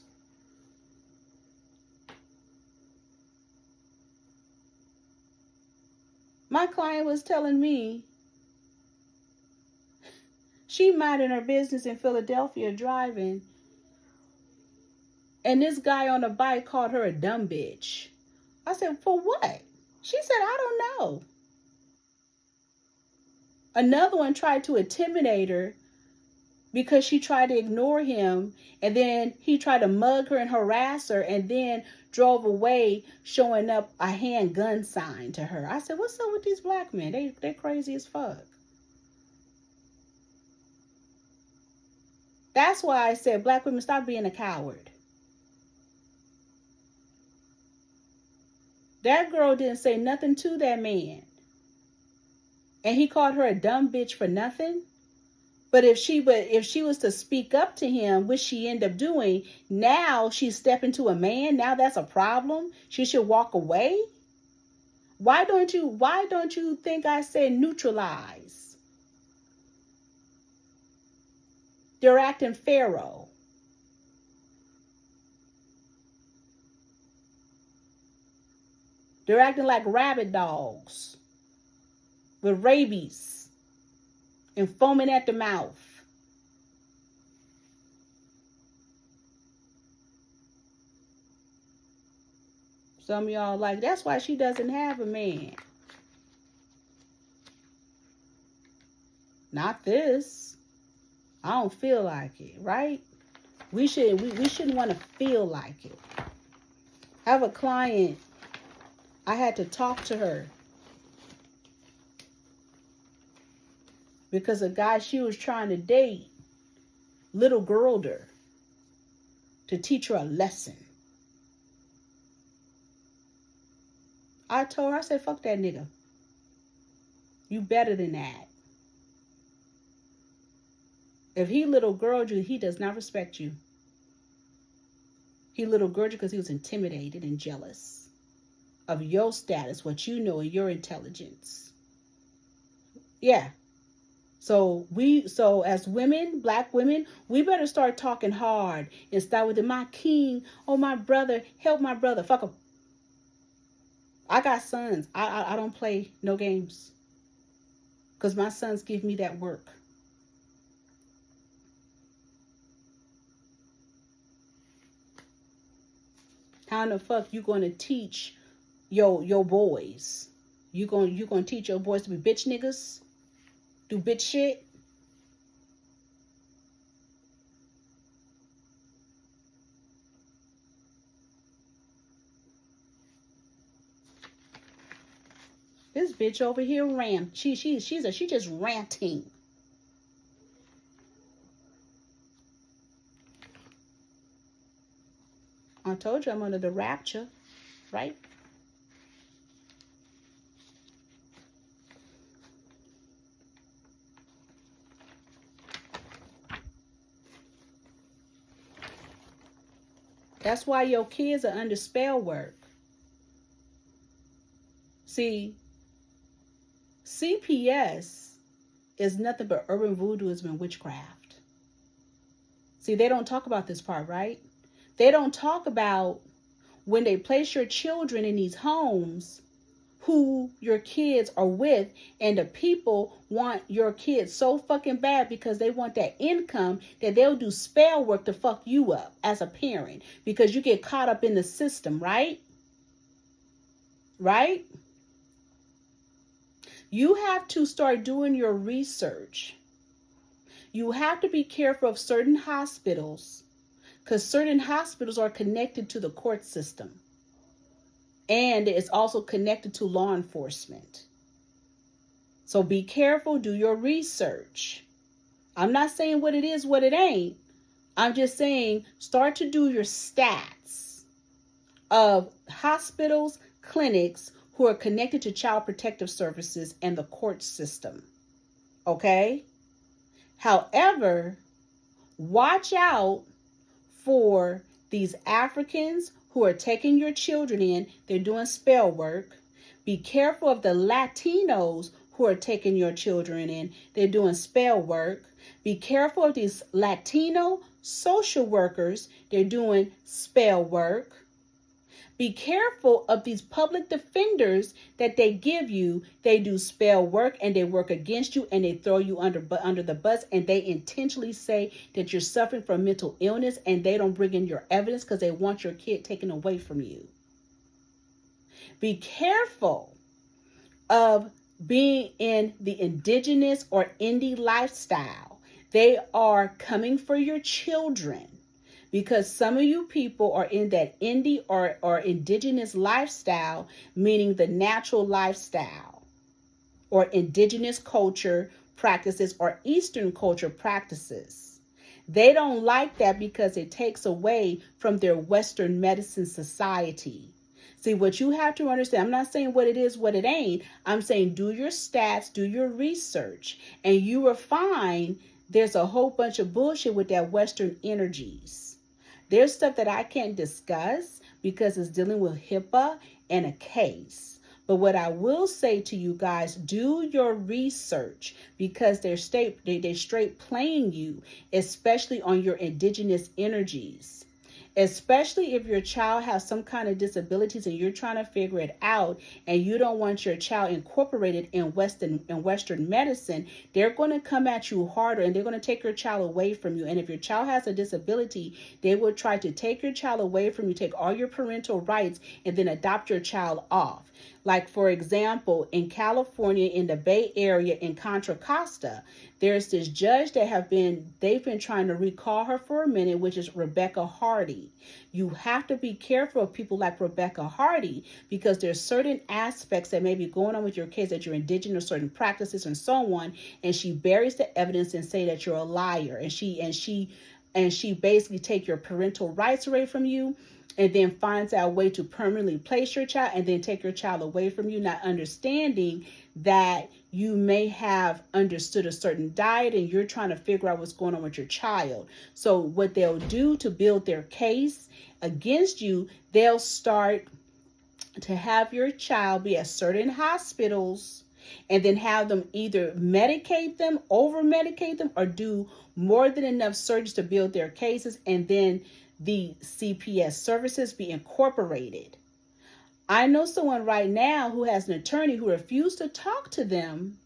My client was telling me she minding her business in Philadelphia driving, and this guy on a bike called her a dumb bitch. I said, for what? She said, I don't know. Another one tried to intimidate her because she tried to ignore him, and then he tried to mug her and harass her, and then drove away showing up a handgun sign to her. I said, what's up with these black men? They're crazy as fuck. That's why I said, black women, stop being a coward. That girl didn't say nothing to that man. And he called her a dumb bitch for nothing. But if she was to speak up to him, which she ended up doing, now she's stepping to a man. Now that's a problem. She should walk away. Why don't you think I said neutralize? They're acting pharaoh. They're acting like rabid dogs with rabies and foaming at the mouth. Some of y'all like, that's why she doesn't have a man. Not this. I don't feel like it, right? We shouldn't want to feel like it. I have a client, I had to talk to her because a guy she was trying to date little girled her to teach her a lesson. I told her, I said, fuck that nigga. You better than that. If he little girled you, he does not respect you. He little girled you because he was intimidated and jealous of your status, what you know, and your intelligence. Yeah. So as women, black women, we better start talking hard and start with my king, oh my brother, help my brother. Fuck him. I got sons. I don't play no games. Because my sons give me that work. How in the fuck you gonna teach your boys? You gonna teach your boys to be bitch niggas? Do bitch shit? This bitch over here rant. She just ranting. I told you I'm under the rapture, right? That's why your kids are under spell work. See, CPS is nothing but urban voodooism and witchcraft. See, they don't talk about this part, right? They don't talk about when they place your children in these homes, who your kids are with, and the people want your kids so fucking bad because they want that income that they'll do spell work to fuck you up as a parent because you get caught up in the system, right? Right? You have to start doing your research. You have to be careful of certain hospitals because certain hospitals are connected to the court system. And it's also connected to law enforcement. So be careful, do your research. I'm not saying what it is, what it ain't. I'm just saying start to do your stats of hospitals, clinics who are connected to Child Protective Services and the court system. Okay? However, watch out for these Africans who are taking your children in. They're doing spell work. Be careful of the Latinos who are taking your children in. They're doing spell work. Be careful of these Latino social workers. They're doing spell work. Be careful of these public defenders that they give you. They do spell work and they work against you and they throw you under the bus and they intentionally say that you're suffering from mental illness and they don't bring in your evidence because they want your kid taken away from you. Be careful of being in the indigenous or indie lifestyle. They are coming for your children. Because some of you people are in that indie or indigenous lifestyle, meaning the natural lifestyle, or indigenous culture practices or Eastern culture practices. They don't like that because it takes away from their Western medicine society. See, what you have to understand, I'm not saying what it is, what it ain't. I'm saying do your stats, do your research, and you will find there's a whole bunch of bullshit with that Western energies. There's stuff that I can't discuss because it's dealing with HIPAA and a case. But what I will say to you guys, do your research because they're straight playing you, especially on your indigenous energies. Especially if your child has some kind of disabilities and you're trying to figure it out and you don't want your child incorporated in Western medicine, they're going to come at you harder and they're going to take your child away from you. And if your child has a disability, they will try to take your child away from you, take all your parental rights, and then adopt your child off. Like, for example, in California, in the Bay Area, in Contra Costa, there's this judge that they've been trying to recall her for a minute, which is Rebecca Hardy. You have to be careful of people like Rebecca Hardy because there's certain aspects that may be going on with your case that you're indigenous, certain practices and so on, and she buries the evidence and say that you're a liar, and she basically take your parental rights away from you. And then finds out a way to permanently place your child and then take your child away from you, not understanding that you may have understood a certain diet and you're trying to figure out what's going on with your child. So what they'll do to build their case against you, they'll start to have your child be at certain hospitals and then have them either medicate them, over-medicate them, or do more than enough surgeries to build their cases, and then the CPS services be incorporated. I know someone right now who has an attorney who refused to talk to them,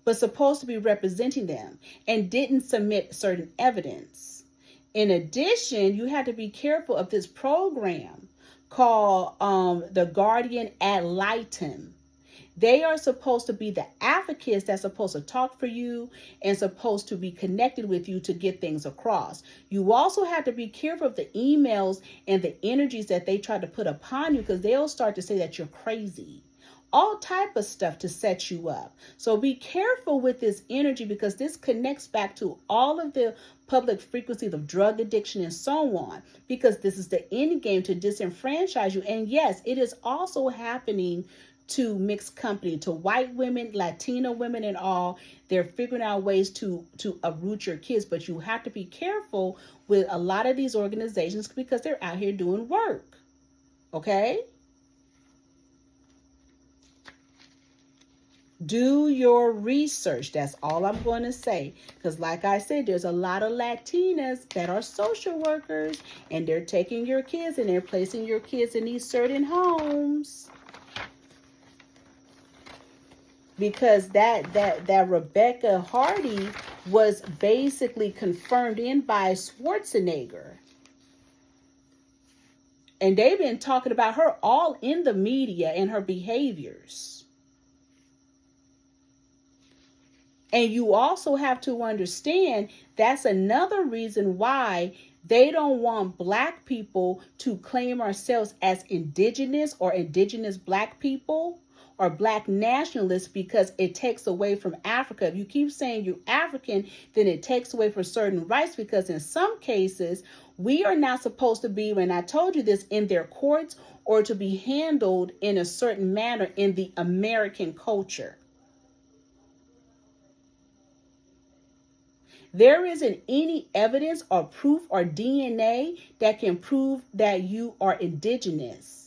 but supposed to be representing them and didn't submit certain evidence. In addition, you have to be careful of this program called the Guardian Ad Litem. They are supposed to be the advocates that's supposed to talk for you and supposed to be connected with you to get things across. You also have to be careful of the emails and the energies that they try to put upon you because they'll start to say that you're crazy all type of stuff to set you up. So be careful with this energy, because this connects back to all of the public frequencies of drug addiction and so on, because this is the end game to disenfranchise you. And yes, it is also happening to mixed company, to white women, Latina women, and all. They're figuring out ways to uproot your kids, but you have to be careful with a lot of these organizations, because they're out here doing work. Okay? Do your research. That's all I'm going to say. Because like I said, there's a lot of Latinas that are social workers, and they're taking your kids and they're placing your kids in these certain homes. Because that Rebecca Hardy was basically confirmed in by Schwarzenegger. And they've been talking about her all in the media and her behaviors. And you also have to understand that's another reason why they don't want Black people to claim ourselves as indigenous or indigenous Black people or Black nationalists, because it takes away from Africa. If you keep saying you're African, then it takes away from certain rights, because in some cases, we are not supposed to be, and I told you this, in their courts or to be handled in a certain manner in the American culture. There isn't any evidence or proof or DNA that can prove that you are indigenous.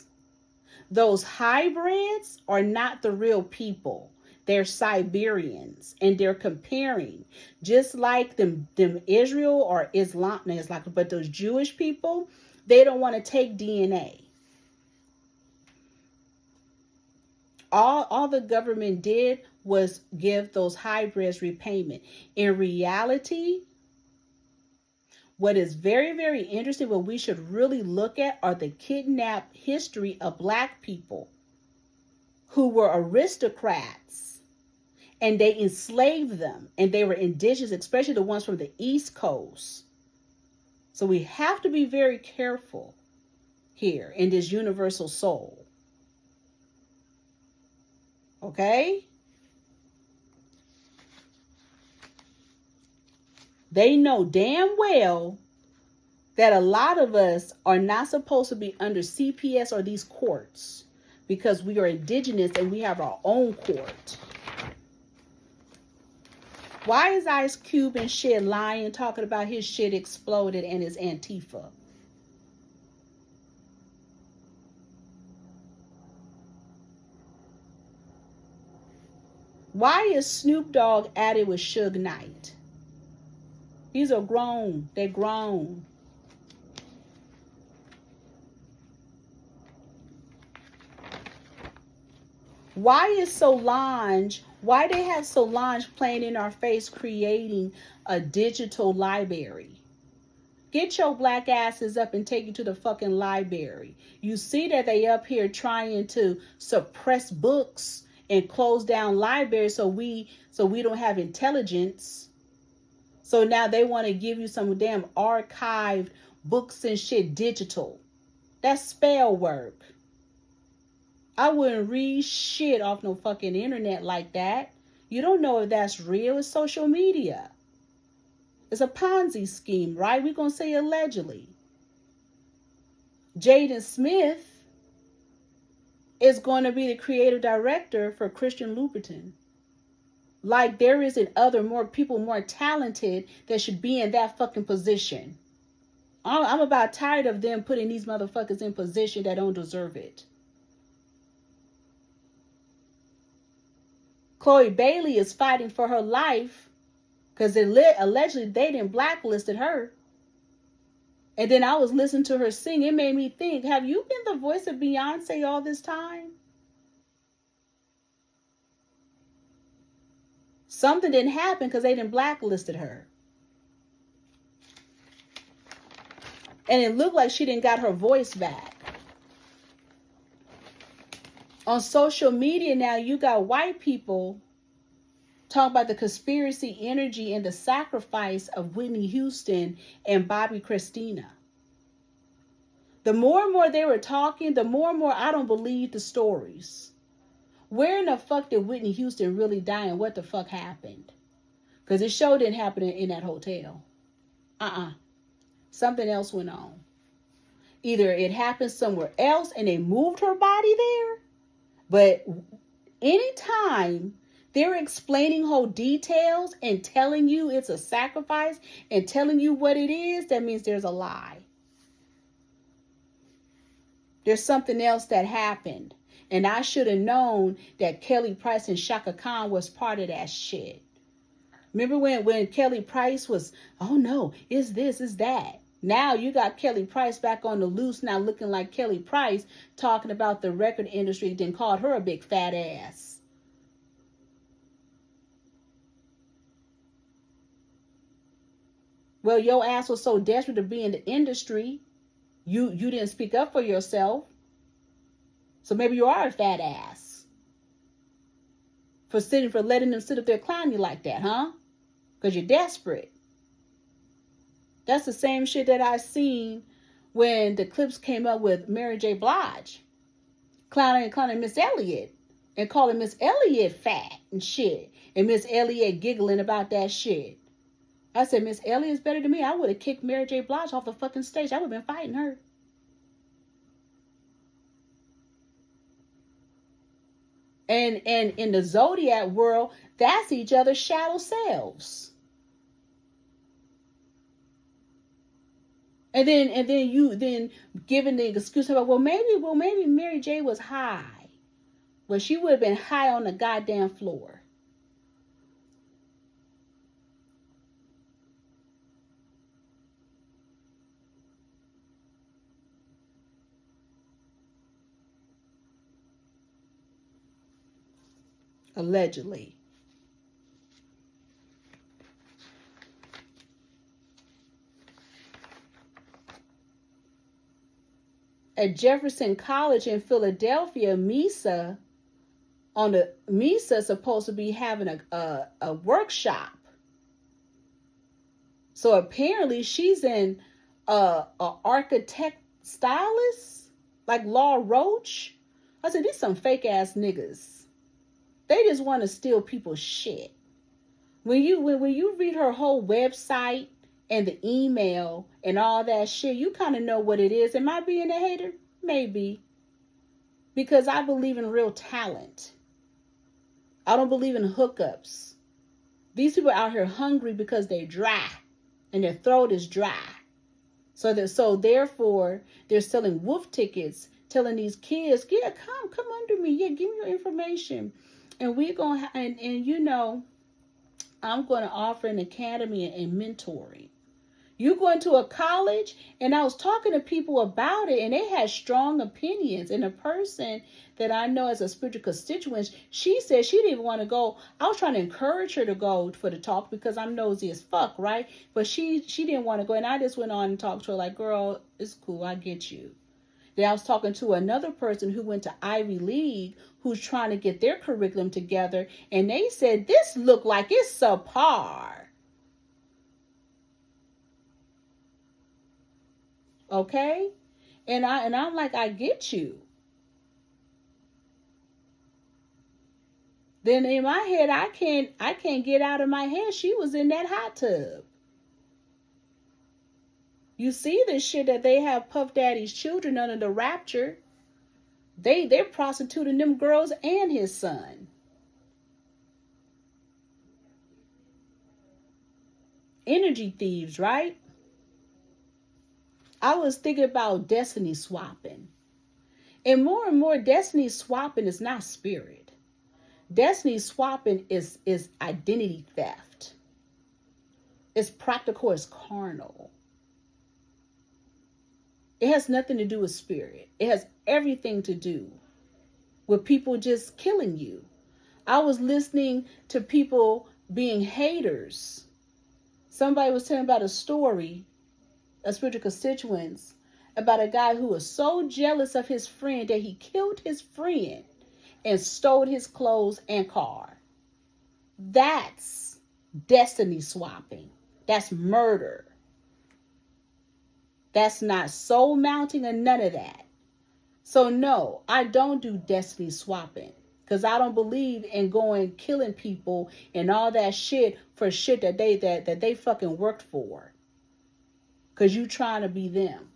Those hybrids are not the real people. They're Siberians, and they're comparing. Just like them Israel or Islam, but those Jewish people, they don't want to take DNA. All the government did was give those hybrids repayment. In reality, what is very, very interesting, what we should really look at, are the kidnap history of Black people who were aristocrats, and they enslaved them, and they were indigenous, especially the ones from the East Coast. So we have to be very careful here in this universal soul. Okay? They know damn well that a lot of us are not supposed to be under CPS or these courts, because we are indigenous and we have our own court. Why is Ice Cube and shit lying, talking about his shit exploded and his Antifa? Why is Snoop Dogg at it with Suge Knight? These are grown. They're grown. Why is Solange, why they have Solange playing in our face, creating a digital library? Get your Black asses up and take you to the fucking library. You see that they up here trying to suppress books and close down libraries so we don't have intelligence. So now they want to give you some damn archived books and shit digital. That's Spellwork. I wouldn't read shit off no fucking internet like that. You don't know if that's real. It's social media. It's a Ponzi scheme, right? We're going to say allegedly. Jaden Smith is going to be the creative director for Christian Louboutin. Like there isn't other more people more talented that should be in that fucking position. I'm about tired of them putting these motherfuckers in position that don't deserve it. Chloe Bailey is fighting for her life because allegedly they didn't blacklisted her. And then I was listening to her sing. It made me think, have you been the voice of Beyonce all this time? Something didn't happen because they didn't blacklisted her. And it looked like she didn't got her voice back. On social media now, you got white people talking about the conspiracy energy and the sacrifice of Whitney Houston and Bobby Christina. The more and more they were talking, the more and more I don't believe the stories. Where in the fuck did Whitney Houston really die and what the fuck happened? Because it sure didn't happen in that hotel. Something else went on. Either it happened somewhere else and they moved her body there, but anytime they're explaining whole details and telling you it's a sacrifice and telling you what it is, that means there's a lie. There's something else that happened. And I should have known that Kelly Price and Shaka Khan was part of that shit. Remember when Kelly Price was, oh no, is this, is that. Now you got Kelly Price back on the loose, now looking like Kelly Price, talking about the record industry, then called her a big fat ass. Well, your ass was so desperate to be in the industry, you didn't speak up for yourself. So maybe you are a fat ass for letting them sit up there clowning you like that, huh? Because you're desperate. That's the same shit that I seen when the clips came up with Mary J. Blige clowning Miss Elliott and calling Miss Elliott fat and shit, and Miss Elliott giggling about that shit. I said, Miss Elliott's better than me. I would have kicked Mary J. Blige off the fucking stage. I would have been fighting her. And in the Zodiac world, that's each other's shadow selves. And then you giving the excuse about, well maybe Mary J was high. Well, she would have been high on the goddamn floor. Allegedly. At Jefferson College in Philadelphia, Misa supposed to be having a workshop. So apparently she's in a architect stylist, like Law Roach. I said, these some fake ass niggas. They just want to steal people's shit. When you read her whole website and the email and all that shit, you kind of know what it is. Am I being a hater? Maybe. Because I believe in real talent. I don't believe in hookups. These people are out here hungry because they're dry and their throat is dry. So therefore they're selling wolf tickets, telling these kids, yeah, come under me. Yeah, give me your information. And we're going to, and you know, I'm going to offer an academy and mentoring. You go into a college, and I was talking to people about it, and they had strong opinions. And a person that I know as a spiritual constituent, she said she didn't even want to go. I was trying to encourage her to go for the talk because I'm nosy as fuck, right? But she didn't want to go, and I just went on and talked to her like, girl, it's cool, I get you. Then I was talking to another person who went to Ivy League who's trying to get their curriculum together. And they said, this looked like it's subpar. Okay? And I'm like, I get you. Then in my head, I can't get out of my head. She was in that hot tub. You see this shit that they have Puff Daddy's children under the Rapture. They're prostituting them girls and his son. Energy thieves, right? I was thinking about destiny swapping. And more destiny swapping is not spirit. Destiny swapping is identity theft. It's practical, it's carnal. It has nothing to do with spirit. It has everything to do with people just killing you. I was listening to people being haters. Somebody was telling about a story, a spiritual constituents, about a guy who was so jealous of his friend that he killed his friend and stole his clothes and car. That's destiny swapping. That's murder. That's not soul mounting or none of that. So no, I don't do destiny swapping. Because I don't believe in going killing people and all that shit for shit that they fucking worked for. Because you trying to be them.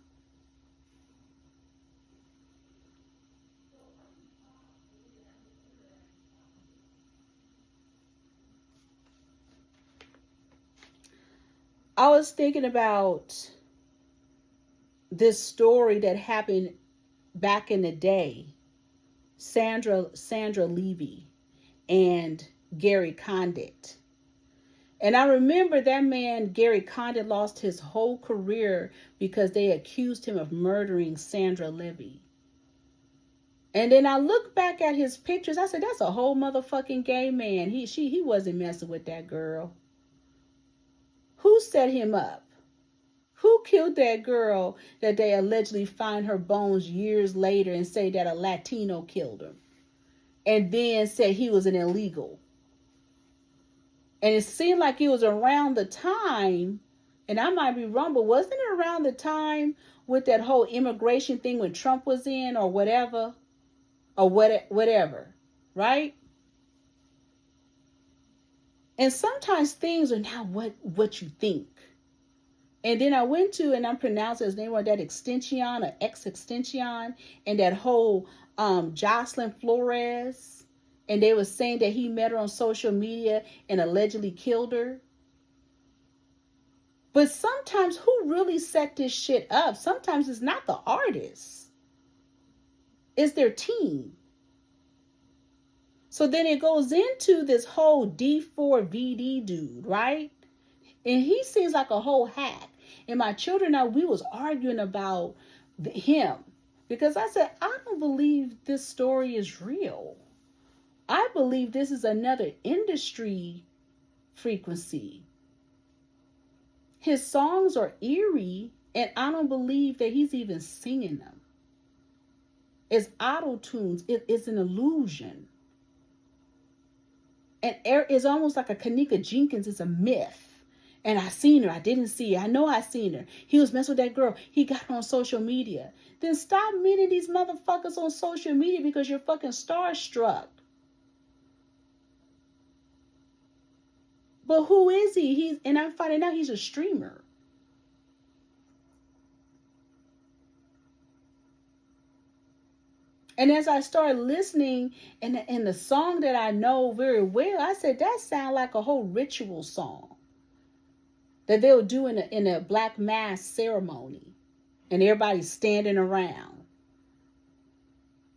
I was thinking about this story that happened back in the day. Sandra Levy and Gary Condit. And I remember that man, Gary Condit, lost his whole career because they accused him of murdering Sandra Levy. And then I look back at his pictures. I said, that's a whole motherfucking gay man. He wasn't messing with that girl. Who set him up? Who killed that girl that they allegedly find her bones years later and say that a Latino killed her? And then said he was an illegal. And it seemed like it was around the time, and I might be wrong, but wasn't it around the time with that whole immigration thing when Trump was in or whatever? Or whatever, right? And sometimes things are not what you think. And then I went to, and I'm pronouncing his name, or that extension, or ex-extension, and that whole Jocelyn Flores. And they were saying that he met her on social media and allegedly killed her. But sometimes who really set this shit up? Sometimes it's not the artist. It's their team. So then it goes into this whole D4vd dude, right? And he seems like a whole hack. And my children and I, we was arguing about him. Because I said, I don't believe this story is real. I believe this is another industry frequency. His songs are eerie, and I don't believe that he's even singing them. It's auto-tunes. It's an illusion. And it's almost like a Kanika Jenkins is a myth. And I seen her. I didn't see her. I know I seen her. He was messing with that girl. He got her on social media. Then stop meeting these motherfuckers on social media because you're fucking starstruck. But who is he? And I'm finding out he's a streamer. And as I started listening, and the song that I know very well, I said, that sounds like a whole ritual song that they'll do in a black mass ceremony. And everybody's standing around.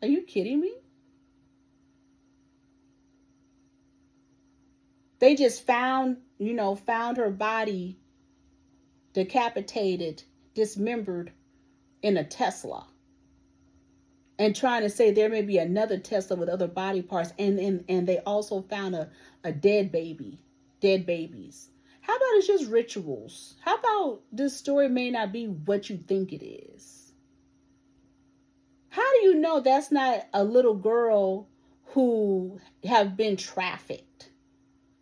Are you kidding me? They just found her body decapitated, dismembered in a Tesla. And trying to say there may be another Tesla with other body parts. And they also found a dead babies. How about it's just rituals? How about this story may not be what you think it is? How do you know that's not a little girl who have been trafficked?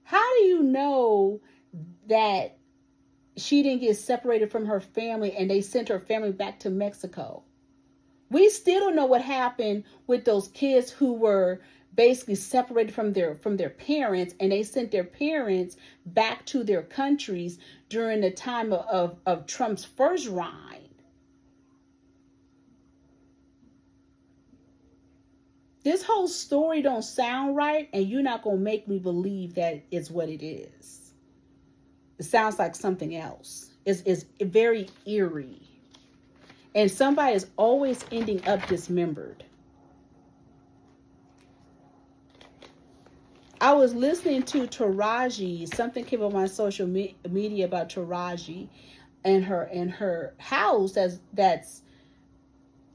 How do you know that she didn't get separated from her family and they sent her family back to Mexico? We still don't know what happened with those kids who were basically separated from their parents, and they sent their parents back to their countries during the time of Trump's first ride. This whole story don't sound right, and you're not going to make me believe that it's what it is. It sounds like something else. It's very eerie. And somebody is always ending up dismembered. I was listening to Taraji. Something came on my social media about Taraji and her house that's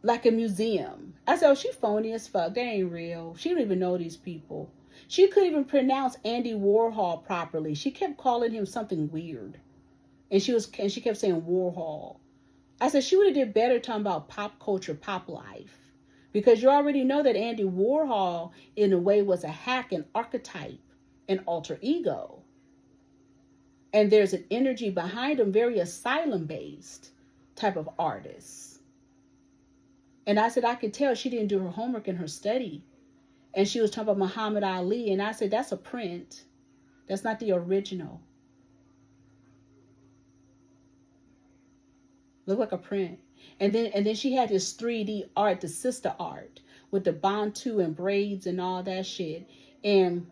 like a museum. I said, oh, she phony as fuck. That ain't real. She don't even know these people. She couldn't even pronounce Andy Warhol properly. She kept calling him something weird. And she kept saying Warhol. I said she would have did better talking about pop culture, pop life. Because you already know that Andy Warhol, in a way, was a hack, an archetype, an alter ego. And there's an energy behind him, very asylum-based type of artist. And I said I could tell she didn't do her homework and her study. And she was talking about Muhammad Ali. And I said, that's a print. That's not the original. Look like a print. And then she had this 3D art, the sister art, with the bantu and braids and all that shit. And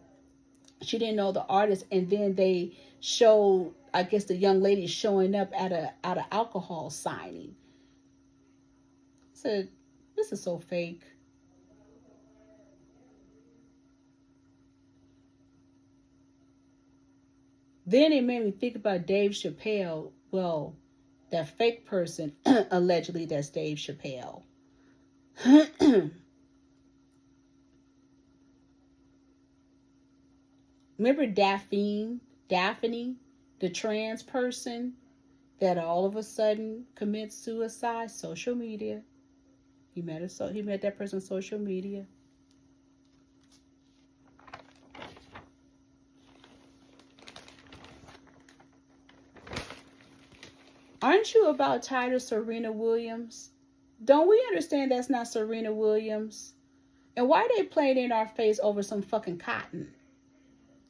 she didn't know the artist. And then they showed, I guess, the young lady showing up at an alcohol signing. I said, this is so fake. Then it made me think about Dave Chappelle. Well, that fake person, allegedly, that's Dave Chappelle. Remember Daphne, the trans person that all of a sudden commits suicide? Social media. He met that person on social media. Aren't you about tired of Serena Williams? Don't we understand that's not Serena Williams? And why are they playing in our face over some fucking cotton?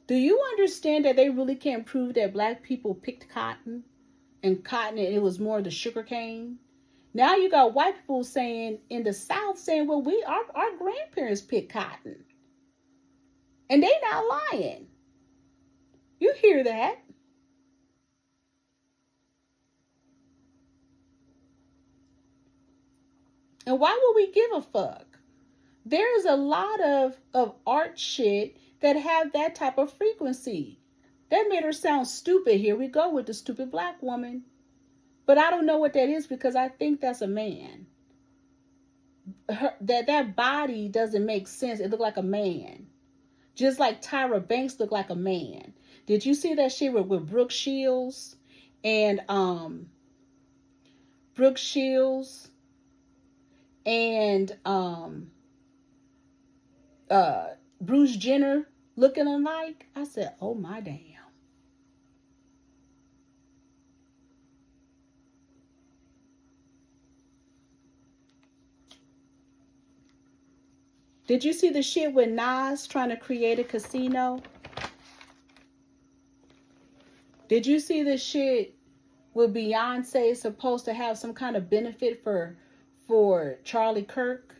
Do you understand that they really can't prove that black people picked cotton? And it was more the sugar cane? Now you got white people saying in the South saying, well, our grandparents picked cotton. And they not lying. You hear that? And why would we give a fuck? There's a lot of art shit that have that type of frequency. That made her sound stupid. Here we go with the stupid black woman. But I don't know what that is because I think that's a man. That body doesn't make sense. It looked like a man. Just like Tyra Banks looked like a man. Did you see that shit with Brooke Shields? And Brooke Shields and Bruce Jenner looking alike? I said, oh my damn. Did you see the shit with Nas trying to create a casino? Did you see the shit with Beyonce supposed to have some kind of benefit for Charlie Kirk?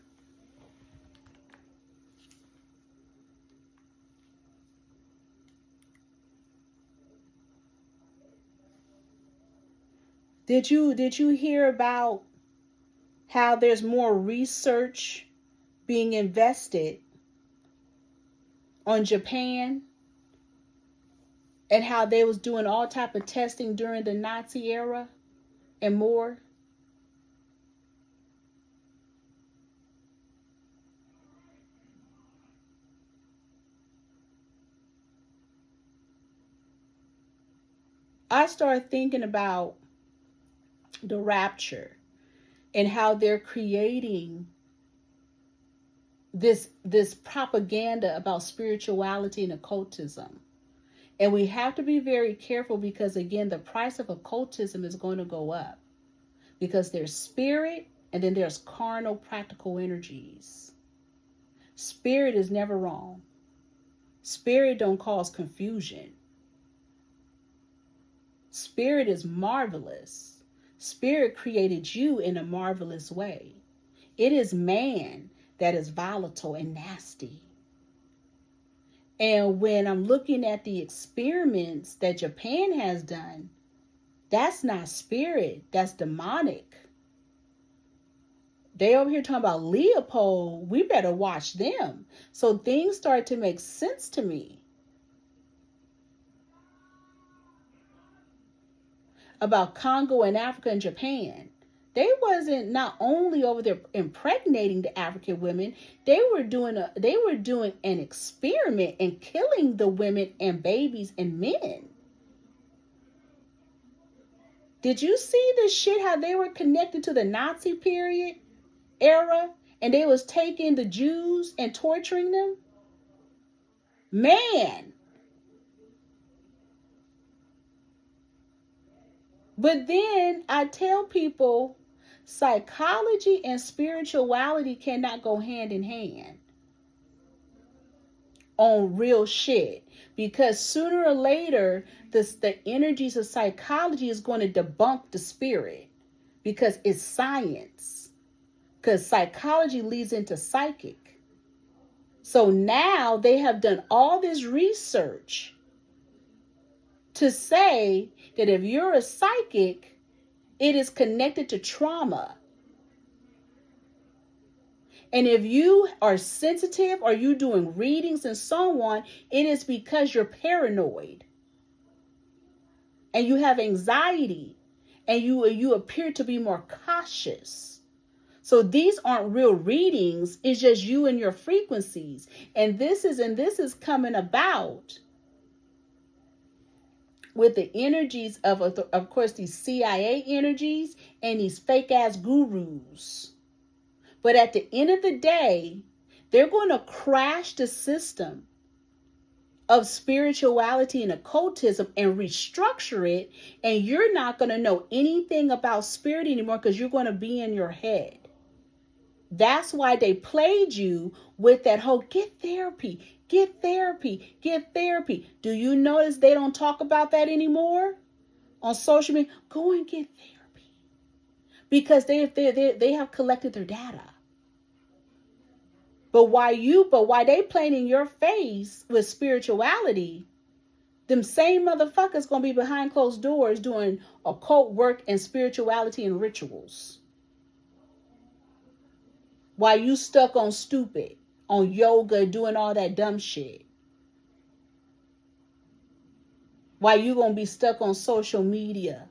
Did you hear about how there's more research being invested on Japan and how they was doing all type of testing during the Nazi era and more? I started thinking about the Rapture and how they're creating this propaganda about spirituality and occultism. And we have to be very careful because, again, the price of occultism is going to go up because there's spirit and then there's carnal practical energies. Spirit is never wrong. Spirit don't cause confusion. Spirit is marvelous. Spirit created you in a marvelous way. It is man that is volatile and nasty. And when I'm looking at the experiments that Japan has done, that's not spirit, that's demonic. They over here talking about Leopold, we better watch them. So things start to make sense to me about Congo and Africa and Japan. They wasn't not only over there impregnating the African women, they were doing an experiment and killing the women and babies and men. Did you see this shit, how they were connected to the Nazi period era and they was taking the Jews and torturing them? Man. But then I tell people psychology and spirituality cannot go hand in hand. on real shit, because sooner or later the energies of psychology is going to debunk the spirit, because it's science, because psychology leads into psychic. So now they have done all this research to say that if you're a psychic, it is connected to trauma. And if you are sensitive or you doing readings and so on, it is because you're paranoid and you have anxiety and you appear to be more cautious. So these aren't real readings. It's just you and your frequencies. And this is coming about with the energies of course, these CIA energies and these fake ass gurus. But at the end of the day, they're going to crash the system of spirituality and occultism and restructure it. And you're not going to know anything about spirit anymore because you're going to be in your head. That's why they played you with that whole get therapy, get therapy, get therapy. Do you notice they don't talk about that anymore on social media? Go and get therapy. Because they have collected their data. But why they playing in your face with spirituality, them same motherfuckers gonna be behind closed doors doing occult work and spirituality and rituals. While you stuck on stupid, on yoga, doing all that dumb shit. While you gonna be stuck on social media.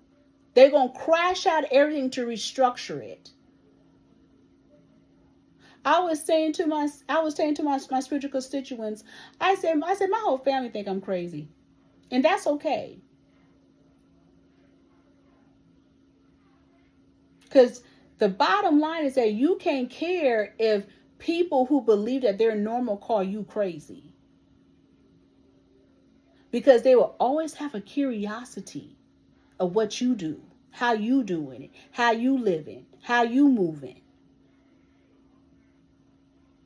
They're gonna crash out everything to restructure it. I was saying to my spiritual constituents, I said, my whole family think I'm crazy. And that's okay. Because the bottom line is that you can't care if people who believe that they're normal call you crazy. Because they will always have a curiosity of what you do, how you doing it, how you living, how you moving.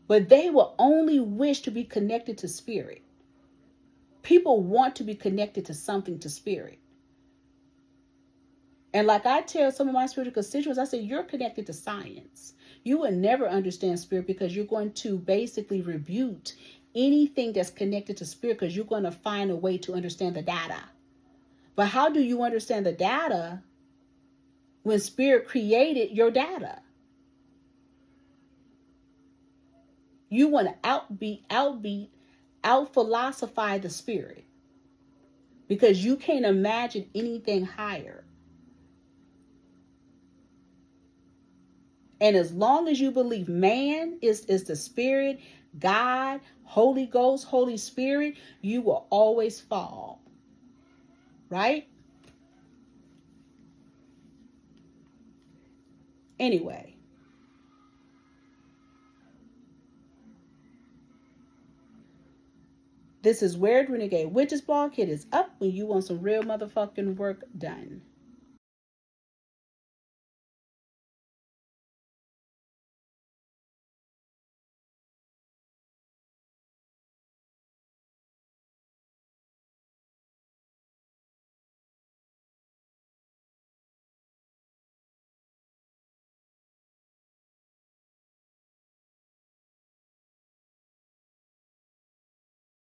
But they will only wish to be connected to spirit. People want to be connected to something, to spirit. And like I tell some of my spiritual constituents, I say, you're connected to science. You will never understand spirit because you're going to basically rebuke anything that's connected to spirit because you're going to find a way to understand the data. But how do you understand the data when spirit created your data? You want to out-philosophize the spirit because you can't imagine anything higher. And as long as you believe man is the spirit, God, Holy Ghost, Holy Spirit, you will always fall. Right? Anyway. This is Weird Renegade Witches Blog. It is up when you want some real motherfucking work done.